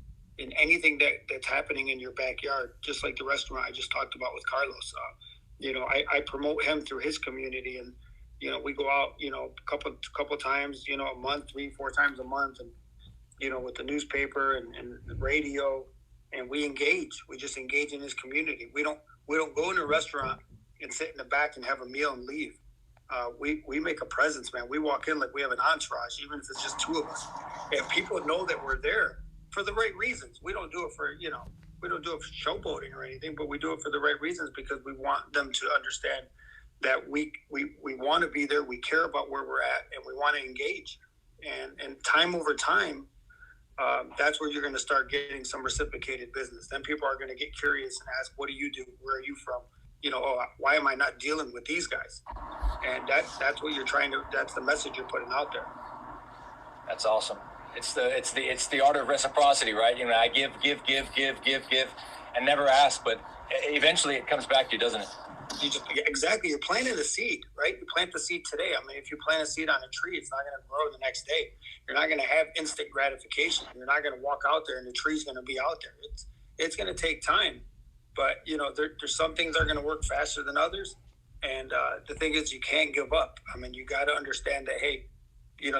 anything that's happening in your backyard, just like the restaurant I just talked about with Carlos. I promote him through his community, and, we go out, a couple times, a month, 3-4 times a month, and, with the newspaper and the radio, and we just engage in his community. We don't go in a restaurant and sit in the back and have a meal and leave. We make a presence, man. We walk in like we have an entourage, even if it's just two of us, and people know that we're there for the right reasons. We don't do it for, we don't do it for showboating or anything, but we do it for the right reasons, because we want them to understand that we want to be there. We care about where we're at, and we want to engage. And time over time, that's where you're going to start getting some reciprocated business. Then people are going to get curious and ask, what do you do? Where are you from? Why am I not dealing with these guys? And that's what you're that's the message you're putting out there.
That's awesome. It's the art of reciprocity, right? I give, and never ask, but eventually it comes back to you, doesn't it?
Exactly. You're planting a seed, right? You plant the seed today. I mean, if you plant a seed on a tree, it's not going to grow the next day. You're not going to have instant gratification. You're not going to walk out there and the tree's going to be out there. It's going to take time, but there's some things that are going to work faster than others. And the thing is, you can't give up. I mean, you got to understand that, hey,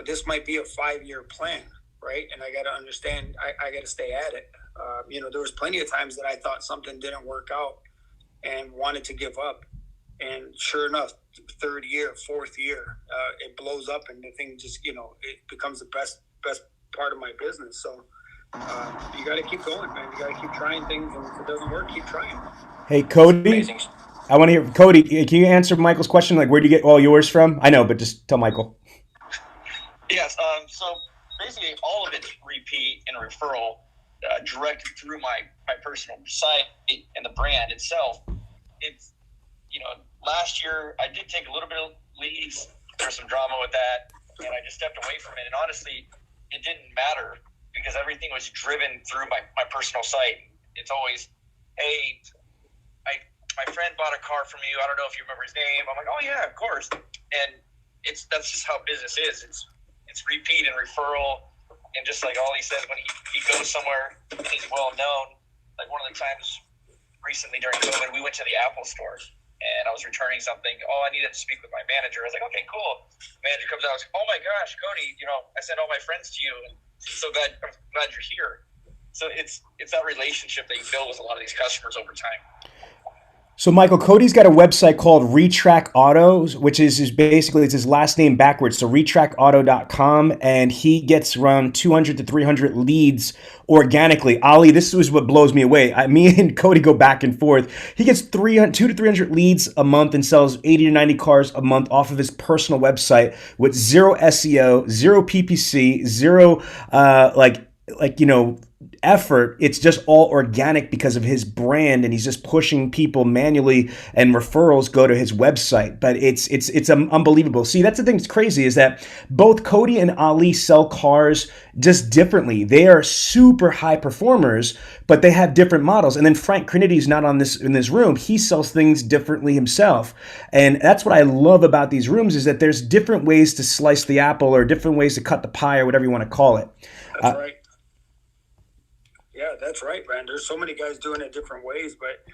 this might be a 5-year plan, right? And I got to understand, I got to stay at it. There was plenty of times that I thought something didn't work out and wanted to give up. And sure enough, 3rd year, 4th year, it blows up, and the thing just, it becomes the best part of my business. So you got to keep going, man. You got to keep trying things, and if it doesn't work, keep trying.
Hey, Cody, I want to hear, Cody, can you answer Michael's question? Like, where do you get all yours from? I know, but just tell Michael.
Yes. So basically all of it's repeat and referral, directed through my personal site and the brand itself. It's, last year I did take a little bit of leads. There was some drama with that, and I just stepped away from it. And honestly, it didn't matter, because everything was driven through my personal site. It's always, hey, my friend bought a car from you. I don't know if you remember his name. I'm like, oh yeah, of course. And that's just how business is. It's repeat and referral. And just like Ollie says, when he goes somewhere and he's well known, like one of the times recently during COVID, we went to the Apple store and I was returning something. Oh, I needed to speak with my manager. I was like, okay, cool. Manager comes out. I was like, oh my gosh, Cody, I sent all my friends to you, and I'm glad you're here. So it's that relationship that you build with a lot of these customers over time.
So Michael, Cody's got a website called Retrack Autos, which is basically it's his last name backwards. So retrackauto.com, and he gets around 200 to 300 leads organically. Ali, this is what blows me away. Me and Cody go back and forth. He gets 200 to 300 leads a month and sells 80 to 90 cars a month off of his personal website with zero SEO, zero PPC, zero effort. It's just all organic because of his brand, and he's just pushing people manually, and referrals go to his website. But it's unbelievable. See, that's the thing that's crazy, is that both Cody and Ali sell cars just differently. They are super high performers, but they have different models. And then Frank Crinity's not in this room. He sells things differently himself. And that's what I love about these rooms, is that there's different ways to slice the apple, or different ways to cut the pie, or whatever you want to call it.
That's right. Yeah, that's right, man. There's so many guys doing it different ways, but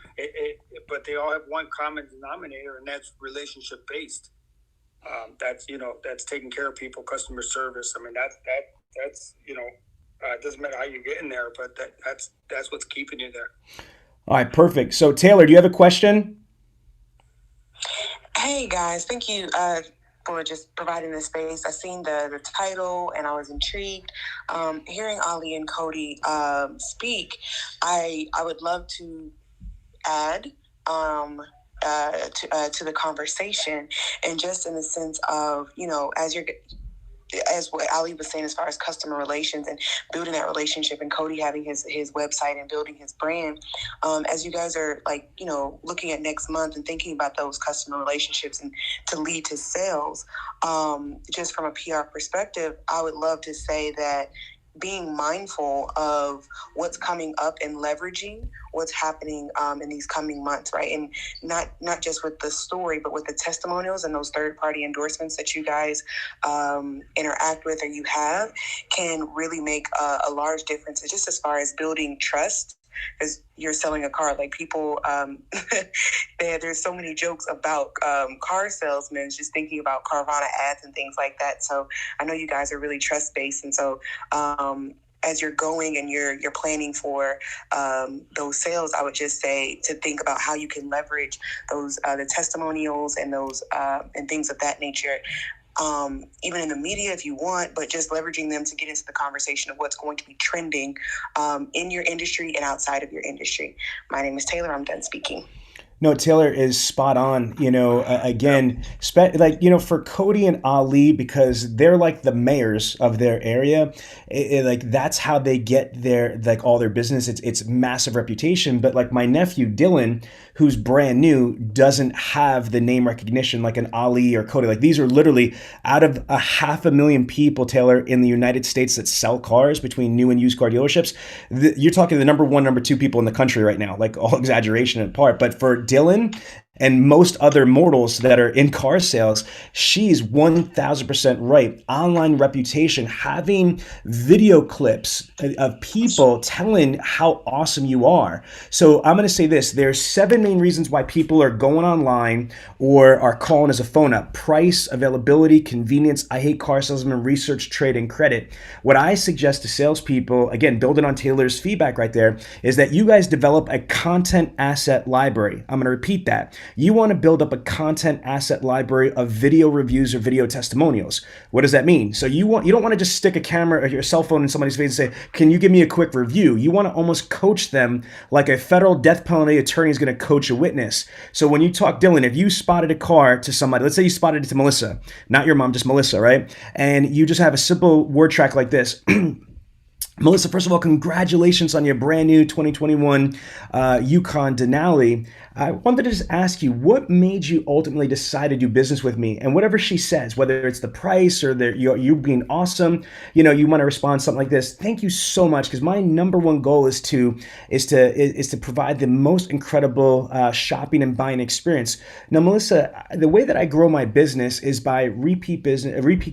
they all have one common denominator, and that's relationship based. That's taking care of people, customer service. I mean, that's it doesn't matter how you get in there, but that's what's keeping you there.
All right, perfect. So Taylor, do you have a question?
Hey guys, thank you for just providing this space. I seen the title and I was intrigued. Hearing Ali and Cody speak, I would love to add to the conversation, and just in the sense of, as what Ali was saying, as far as customer relations and building that relationship, and Cody having his website and building his brand, as you guys are looking at next month and thinking about those customer relationships and to lead to sales, just from a PR perspective, I would love to say that being mindful of what's coming up and leveraging what's happening in these coming months, right? And not just with the story, but with the testimonials and those third-party endorsements that you guys interact with or you have, can really make a large difference, just as far as building trust. Because you're selling a car, like people, there's so many jokes about car salesmen, just thinking about Carvana ads and things like that. So I know you guys are really trust-based, and so as you're going and you're planning for those sales, I would just say to think about how you can leverage those the testimonials and those and things of that nature. Even in the media if you want, but just leveraging them to get into the conversation of what's going to be trending in your industry and outside of your industry. My name is Taylor. I'm done speaking.
No, Taylor is spot on. For Cody and Ali, because they're like the mayors of their area, that's how they get their all their business. It's massive reputation. But like my nephew Dylan, who's brand new, doesn't have the name recognition like an Ali or Cody. Like these are literally out of 500,000 people, Taylor, in the United States that sell cars between new and used car dealerships. You're talking the number one, number two people in the country right now, like all exaggeration apart. But for Dylan and most other mortals that are in car sales, she's 1,000% right. Online reputation, having video clips of people telling how awesome you are. So I'm going to say this. There's 7 main reasons why people are going online or are calling as a phone up: price, availability, convenience, I hate car salesmen, research, trade, and credit. What I suggest to salespeople, again, building on Taylor's feedback right there, is that you guys develop a content asset library. I'm going to repeat that. You want to build up a content asset library of video reviews or video testimonials. What does that mean? So you don't want to just stick a camera or your cell phone in somebody's face and say, "Can you give me a quick review?" You want to almost coach them like a federal death penalty attorney is going to coach a witness. So when you talk, Dylan, if you spotted a car to somebody, let's say you spotted it to Melissa, not your mom, just Melissa, right? And you just have a simple word track like this. Melissa, first of all, congratulations on your brand new 2021 Yukon Denali. I wanted to just ask you, what made you ultimately decide to do business with me? And whatever she says, whether it's the price or you being awesome, you want to respond something like this. Thank you so much, because my number one goal is to provide the most incredible shopping and buying experience. Now, Melissa, the way that I grow my business is by repeat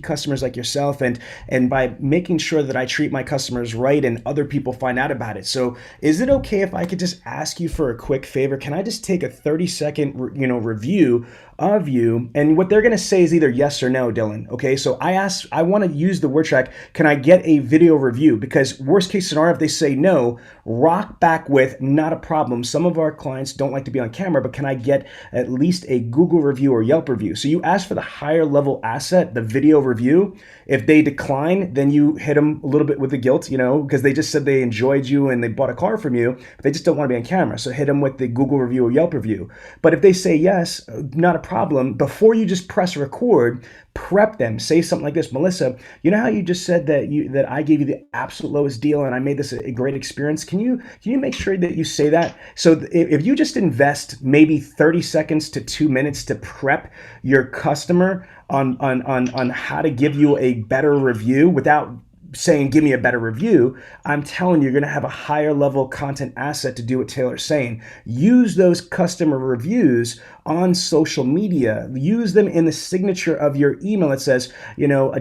customers like yourself, and by making sure that I treat my customers right and other people find out about it. So is it okay if I could just ask you for a quick favor? Can I just take a 30-second review of you, and what they're going to say is either yes or no, Dylan. Okay, so I want to use the word track. Can I get a video review? Because worst case scenario, if they say no, rock back with not a problem. Some of our clients don't like to be on camera, but can I get at least a Google review or Yelp review? So you ask for the higher level asset, the video review. If they decline, then you hit them a little bit with the guilt, because they just said they enjoyed you and they bought a car from you, but they just don't want to be on camera. So hit them with the Google review or Yelp review. But if they say yes, not a problem. Before you just press record, prep them. Say something like this: Melissa, you know how you just said that I gave you the absolute lowest deal and I made this a great experience? Can you make sure that you say that? So if you just invest maybe 30 seconds to 2 minutes to prep your customer on how to give you a better review without saying, give me a better review, I'm telling you, you're going to have a higher level content asset to do what Taylor's saying. Use those customer reviews on social media. Use them in the signature of your email that says,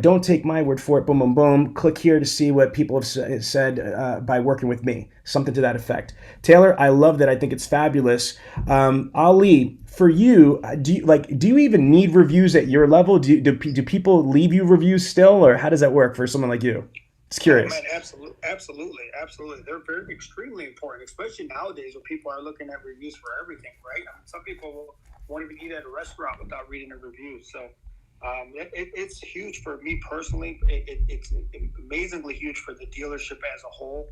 don't take my word for it, boom, boom, boom. Click here to see what people have said by working with me. Something to that effect. Taylor, I love that. I think it's fabulous. Ali, for you, do you even need reviews at your level? Do people leave you reviews still, or how does that work for someone like you? Just curious.
Man, absolutely. They're very extremely important, especially nowadays where people are looking at reviews for everything, right? I mean, some people won't even eat at a restaurant without reading a review. So it's huge for me personally. It's amazingly huge for the dealership as a whole.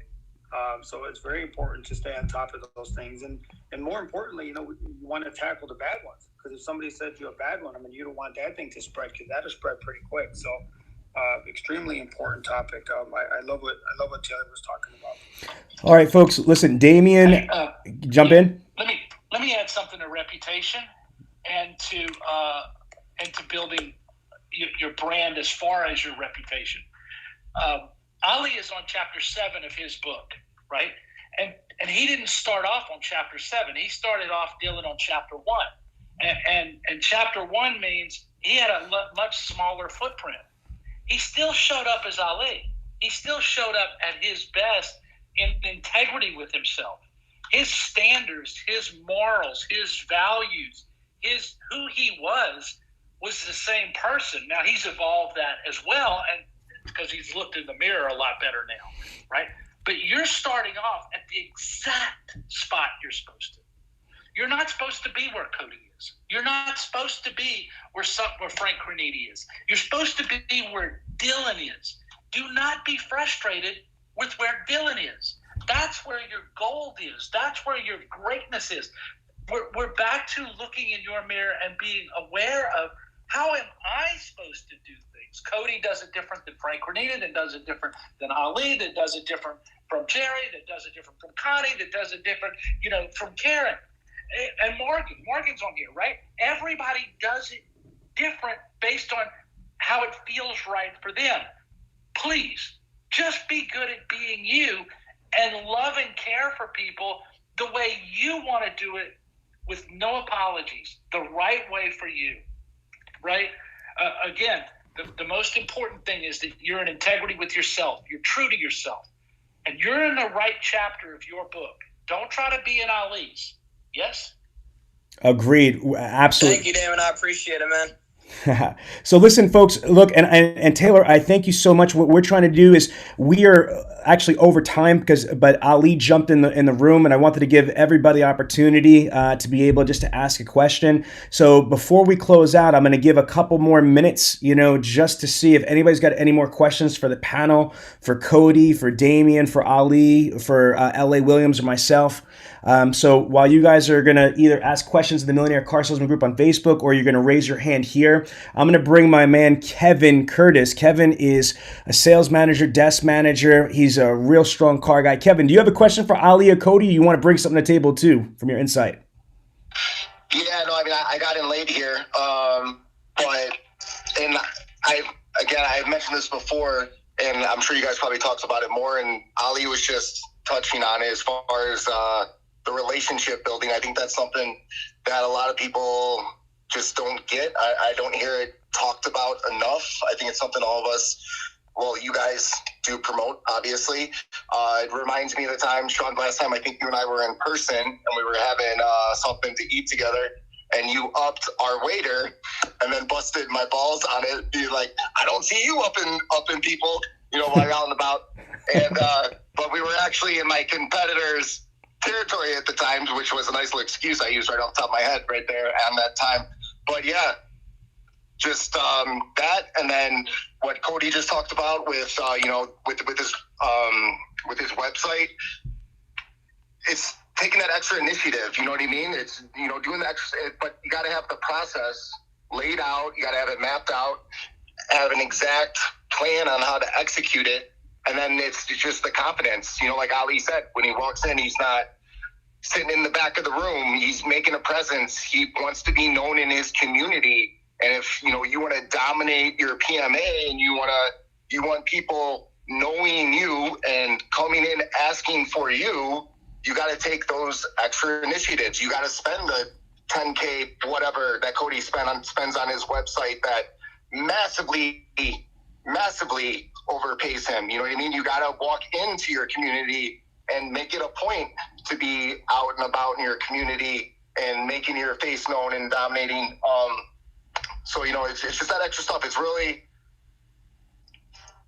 So it's very important to stay on top of those things, and more importantly, you want to tackle the bad ones, because if somebody said you a bad one, I mean, you don't want that thing to spread, because that'll spread pretty quick. So extremely important topic. I love what Taylor was talking about.
All right, folks, listen, Damien, jump in.
Let me add something to reputation and to building your brand as far as your reputation. Ali is on chapter 7 of his book, right? And he didn't start off on chapter 7. He started off dealing on chapter 1. And chapter 1 means he had a much smaller footprint. He still showed up as Ali. He still showed up at his best in integrity with himself. His standards, his morals, his values, who he was the same person. Now, he's evolved that as well, and because he's looked in the mirror a lot better now, right? But you're starting off at the exact spot you're supposed to. You're not supposed to be where Cody is. You're not supposed to be where Frank Graniti is. You're supposed to be where Dylan is. Do not be frustrated with where Dylan is. That's where your gold is. That's where your greatness is. We're back to looking in your mirror and being aware of, how am I supposed to do things? Cody does it different than Frank Graniti, that does it different than Ali, that does it different from Jerry, that does it different from Connie, that does it different, from Karen. And Morgan's on here, right? Everybody does it different based on how it feels right for them. Please, just be good at being you and love and care for people the way you want to do it, with no apologies, the right way for you, right? Again, the most important thing is that you're in integrity with yourself. You're true to yourself. And you're in the right chapter of your book. Don't try to be in Ali's. Yes?
Agreed. Absolutely.
Thank you, Damon. I appreciate it, man.
So listen, folks, look, and Taylor, I thank you so much. What we're trying to do is, we are actually over time but Ali jumped in the room, and I wanted to give everybody opportunity to be able just to ask a question. So before we close out, I'm going to give a couple more minutes, just to see if anybody's got any more questions for the panel, for Cody, for Damien, for Ali, for L.A. Williams, or myself. So while you guys are going to either ask questions in the Millionaire Car Salesman group on Facebook, or you're going to raise your hand here, I'm going to bring my man Kevin Curtis. Kevin is a sales manager, desk manager. He's a real strong car guy. Kevin, do you have a question for Ali or Cody? You want to bring something to the table too from your insight?
Yeah, no, I mean, I got in late here, I've mentioned this before, and I'm sure you guys probably talked about it more, and Ali was just touching on it as far as the relationship building. I think that's something that a lot of people just don't get. I don't hear it talked about enough. I think it's something all of us, well, you guys do promote, obviously. It reminds me of the time, Sean, last time I think you and I were in person, and we were having something to eat together. and you upped our waiter, and then busted my balls on it, be like, I don't see you upping people, while you're out and about. And but we were actually in my competitor's territory at the time, which was a nice little excuse I used right off the top of my head right there on that time. But yeah, just that, and then what Cody just talked about with with his website, it's taking that extra initiative. You know what I mean? It's doing the extra, but you got to have the process laid out. You got to have it mapped out, have an exact plan on how to execute it, and then it's just the confidence. Like Ali said, when he walks in, he's not sitting in the back of the room. He's making a presence. He wants to be known in his community. And if you want to dominate your PMA and you want people knowing you and coming in asking for you, you got to take those extra initiatives. You got to spend the $10K whatever that Cody spends on his website that massively overpays him. You know what I mean? You got to walk into your community and make it a point to be out and about in your community and making your face known and dominating. So it's just that extra stuff. It's really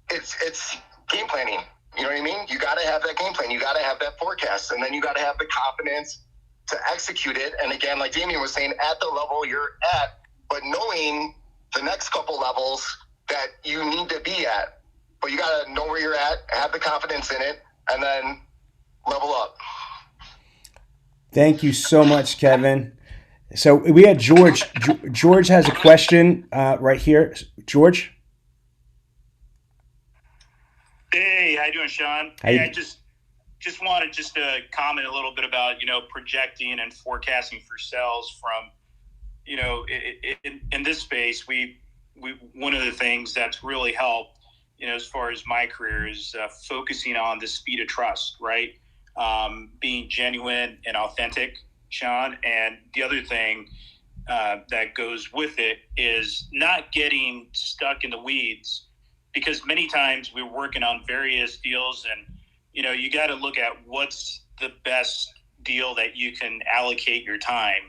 it's game planning. You know what I mean? You got to have that game plan. You got to have that forecast, and then you got to have the confidence to execute it. And again, like Damien was saying, at the level you're at, but knowing the next couple levels that you need to be at. But you got to know where you're at, have the confidence in it, and then level up.
Thank you so much, Kevin. So we had George. George has a question right here. George?
Hey, how you doing, Sean? Hey, I just wanted to comment a little bit about, projecting and forecasting for sales from, in this space, we one of the things that's really helped, as far as my career is focusing on the speed of trust, right? Being genuine and authentic, Sean. And the other thing that goes with it is not getting stuck in the weeds, because many times we're working on various deals and, you got to look at what's the best deal that you can allocate your time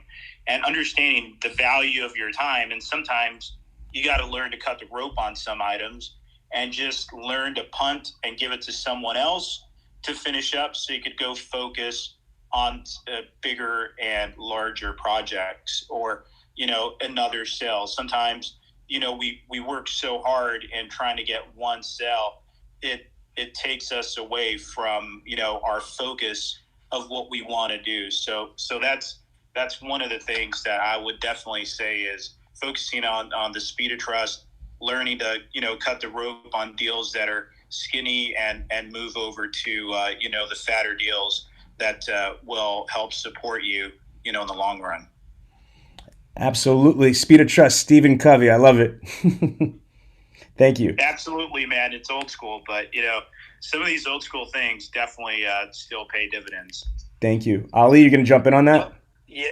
and understanding the value of your time. And sometimes you got to learn to cut the rope on some items and just learn to punt and give it to someone else to finish up so you could go focus on bigger and larger projects or, another sale. Sometimes, we work so hard in trying to get one sale, it takes us away from, our focus of what we want to do. So that's one of the things that I would definitely say is focusing on the speed of trust, learning to, cut the rope on deals that are skinny and move over to, the fatter deals that will help support you, in the long run.
Absolutely. Speed of trust, Stephen Covey. I love it. Thank you.
Absolutely, man. It's old school, but, some of these old school things definitely still pay dividends.
Thank you. Ali, you going to jump in on that?
Yeah.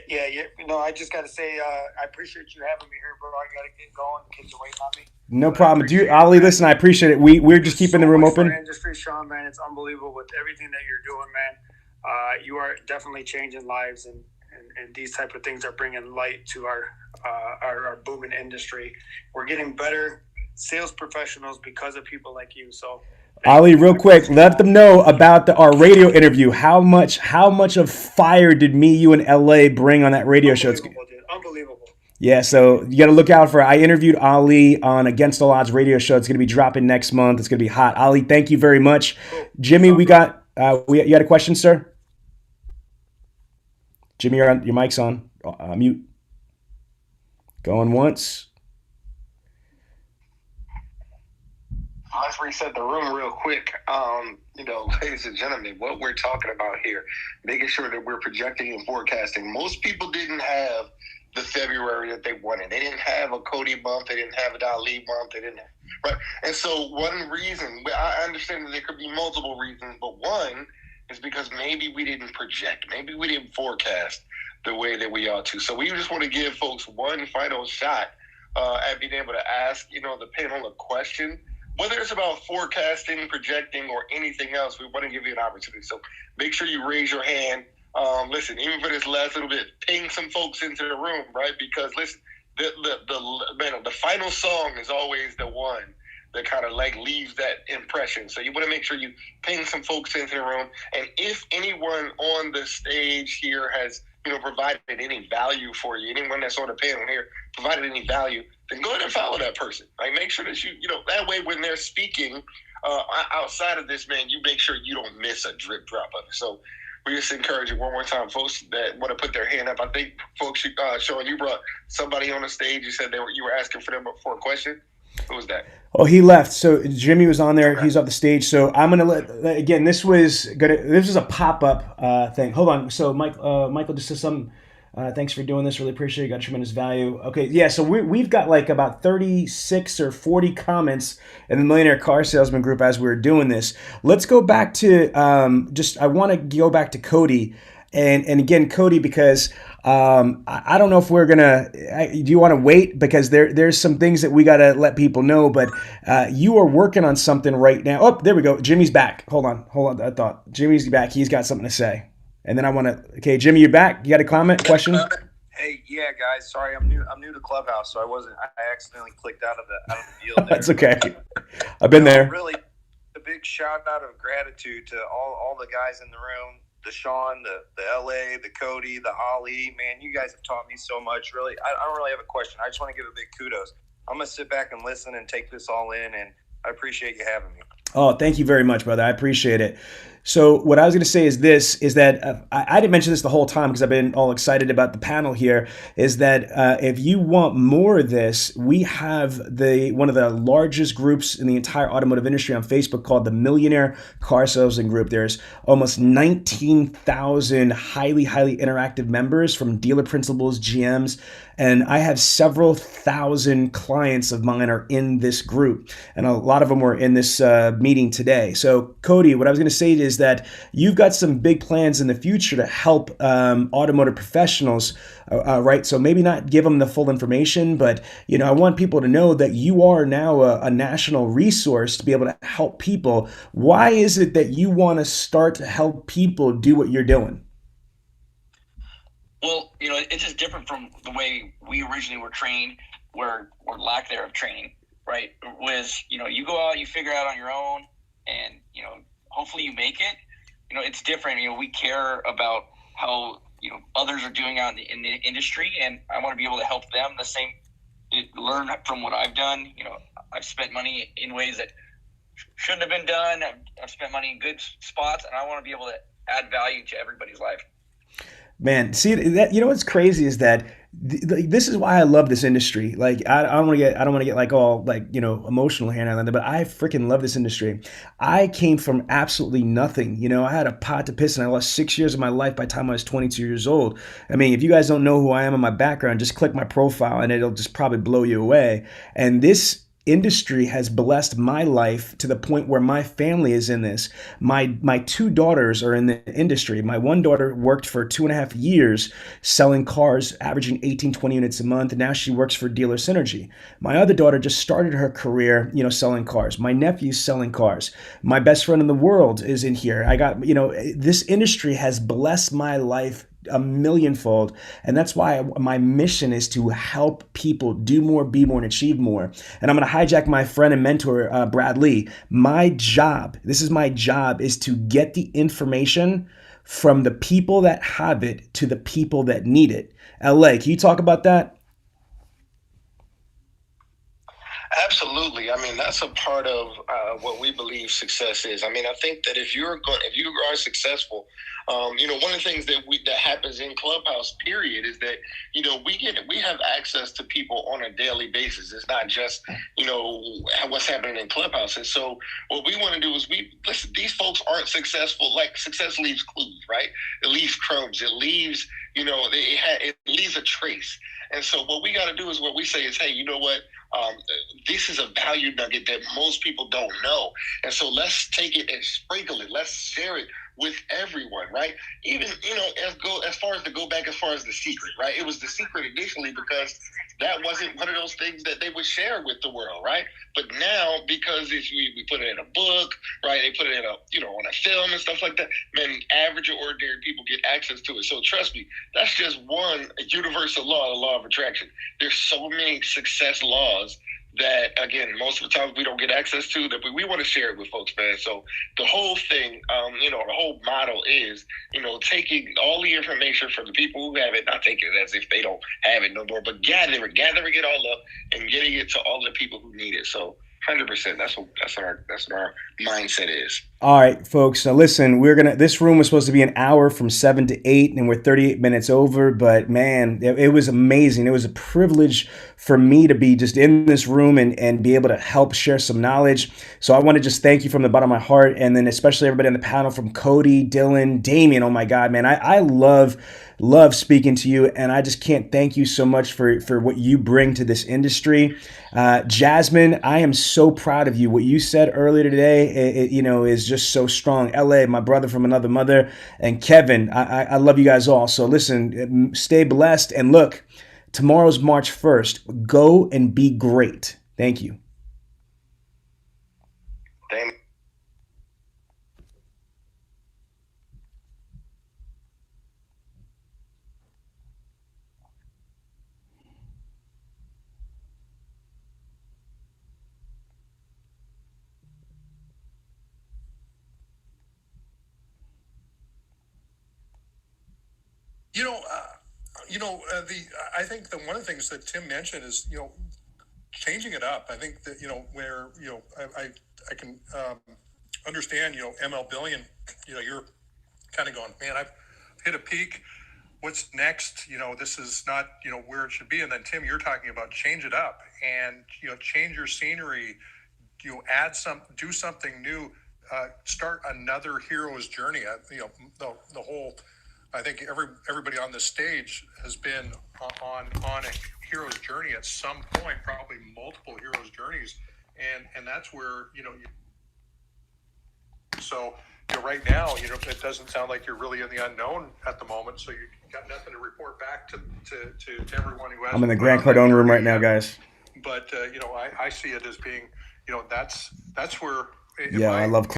I just got to say, I appreciate you having me here, bro. I got to get going. Kids are waiting on me.
No problem. Ali, listen, I appreciate it. We're just keeping the room open.
For industry, Sean, man, it's unbelievable with everything that you're doing, man. You are definitely changing lives, and these type of things are bringing light to our booming industry. We're getting better sales professionals because of people like you. So,
Ali, real quick, let them know about our radio interview. How much of fire did you and LA bring on that radio show?
Dude. Unbelievable.
Yeah, so you got to look out for it. I interviewed Ali on Against All Odds radio show. It's going to be dropping next month. It's going to be hot. Ali, thank you very much. Cool. Jimmy, you had a question, sir? Jimmy, your mic's on. Mute. Going once.
Let's reset the room real quick. Ladies and gentlemen, what we're talking about here, making sure that we're projecting and forecasting. Most people didn't have the February that they wanted. They didn't have a Cody month. They didn't have a Ali month. They didn't have, right? And so one reason, I understand that there could be multiple reasons, but one is because maybe we didn't project. Maybe we didn't forecast the way that we ought to. So we just want to give folks one final shot at being able to ask, the panel a question. Whether it's about forecasting, projecting, or anything else, we want to give you an opportunity. So make sure you raise your hand
Listen, even for this last little bit, ping some folks into the room, right? Because listen, the final song is always the one that kind of like leaves that impression. So you want to make sure you ping some folks into the room. And if anyone on the stage here has, provided any value for you, anyone that's on the panel here provided any value, then go ahead and follow that person. Like, make sure that that way when they're speaking outside of this, man, you make sure you don't miss a drip drop of it. So we just encourage you one more time, folks that want to put their hand up. I think folks, Sean, you brought somebody on the stage. You said you were asking for them for a question. Who was that?
Oh, he left. So Jimmy was on there. Okay. He's off the stage. So I'm gonna again. This was a pop up thing. Hold on. So Michael just says something. Thanks for doing this. Really appreciate it. Got tremendous value. Okay, yeah. So we've got like about 36 or 40 comments in the Millionaire Car Salesman group as we were doing this. Let's go back to I want to go back to Cody. And again, Cody, because I don't know if we're gonna. Do you want to wait? Because there's some things that we gotta let people know. But you are working on something right now. Oh, there we go. Jimmy's back. Hold on. I thought Jimmy's back. He's got something to say. And then I want to. Okay, Jimmy, you're back. You got a comment, question?
Hey, yeah, guys. Sorry, I'm new to Clubhouse, so I accidentally clicked out of the deal there.
That's okay. I've been there.
Really, a big shout out of gratitude to all the guys in the room. The Sean, the LA, the Cody, the Ali, man, you guys have taught me so much. Really, I don't really have a question. I just want to give a big kudos. I'm going to sit back and listen and take this all in, and I appreciate you having me.
Oh, thank you very much, brother. I appreciate it. So what I was going to say is that I didn't mention this the whole time because I've been all excited about the panel here, is that if you want more of this, we have one of the largest groups in the entire automotive industry on Facebook called the Millionaire Car Salesman Group. There's almost 19,000 highly interactive members from dealer principals, GMs, and I have several thousand clients of mine are in this group, and a lot of them were in this meeting today. So Cody, what I was going to say is that you've got some big plans in the future to help automotive professionals, right? So maybe not give them the full information, but I want people to know that you are now a national resource to be able to help people. Why is it that you want to start to help people do what you're doing?
Well, it's just different from the way we originally were trained, or lack there of training, right? Was, you go out, you figure out on your own, and, hopefully you make it. It's different. We care about how, others are doing out in the industry, and I want to be able to help them the same, learn from what I've done. I've spent money in ways that shouldn't have been done. I've spent money in good spots, and I want to be able to add value to everybody's life.
Man, see that, what's crazy is that this is why I love this industry. Like I don't want to get like all like emotional here and there, but I freaking love this industry. I came from absolutely nothing. I had a pot to piss, and I lost 6 years of my life by the time I was 22 years old. I mean, if you guys don't know who I am and my background, just click my profile and it'll just probably blow you away. And this industry has blessed my life to the point where my family is in this. My two daughters are in the industry. My one daughter worked for 2.5 years selling cars, averaging 18, 20 units a month. And now she works for Dealer Synergy. My other daughter just started her career, selling cars. My nephew's selling cars. My best friend in the world is in here. I got, this industry has blessed my life a millionfold. And that's why my mission is to help people do more, be more, and achieve more. And I'm going to hijack my friend and mentor, Brad Lee. My job is to get the information from the people that have it to the people that need it. LA, can you talk about that?
Absolutely. I mean, that's a part of what we believe success is. I mean, I think that if you are successful, one of the things that happens in Clubhouse, period, is that we have access to people on a daily basis. It's not just what's happening in Clubhouse. And so what we want to do is listen. These folks aren't successful. Like, success leaves clues, right? It leaves crumbs. It leaves it leaves a trace. And so what we got to do is what we say is, hey, you know what? This is a value nugget that most people don't know. And so let's take it and sprinkle it. Let's share it with everyone, right? Even, as far as the secret, right? It was the secret initially because that wasn't one of those things that they would share with the world, right? But now, because we put it in a book, right? They put it in on a film and stuff like that, man, average or ordinary people get access to it. So trust me, that's just one universal law, the law of attraction. There's so many success laws that, again, most of the time we don't get access to, that we want to share it with folks, man. So the whole thing, the whole model is, taking all the information from the people who have it, not taking it as if they don't have it no more, but gathering it all up and getting it to all the people who need it. So 100%. That's what our mindset is.
All right, folks. So listen, this room was supposed to be an hour from 7 to 8, and we're 38 minutes over. But man, it was amazing. It was a privilege for me to be just in this room and be able to help share some knowledge. So I want to just thank you from the bottom of my heart, and then especially everybody on the panel, from Cody, Dylan, Damien. Oh my God, man, I love speaking to you, and I just can't thank you so much for what you bring to this industry. Jasmine, I am so proud of you. What you said earlier today, is just so strong. LA, my brother from another mother, and Kevin, I love you guys all. So listen, stay blessed, and look, tomorrow's March 1st. Go and be great. Thank you.
Thank
I think one of the things that Tim mentioned is, changing it up. I think that, where, I can understand, ML Billion, you're kind of going, man, I've hit a peak. What's next? This is not, where it should be. And then Tim, you're talking about change it up and, change your scenery, do something new, start another hero's journey. The whole, I think everybody on this stage has been on a hero's journey at some point, probably multiple hero's journeys, and that's where So right now, it doesn't sound like you're really in the unknown at the moment. So you got nothing to report back to everyone who has.
I'm in the Grant Cardone room right now, guys.
But I see it as being, that's where.
Yeah, I love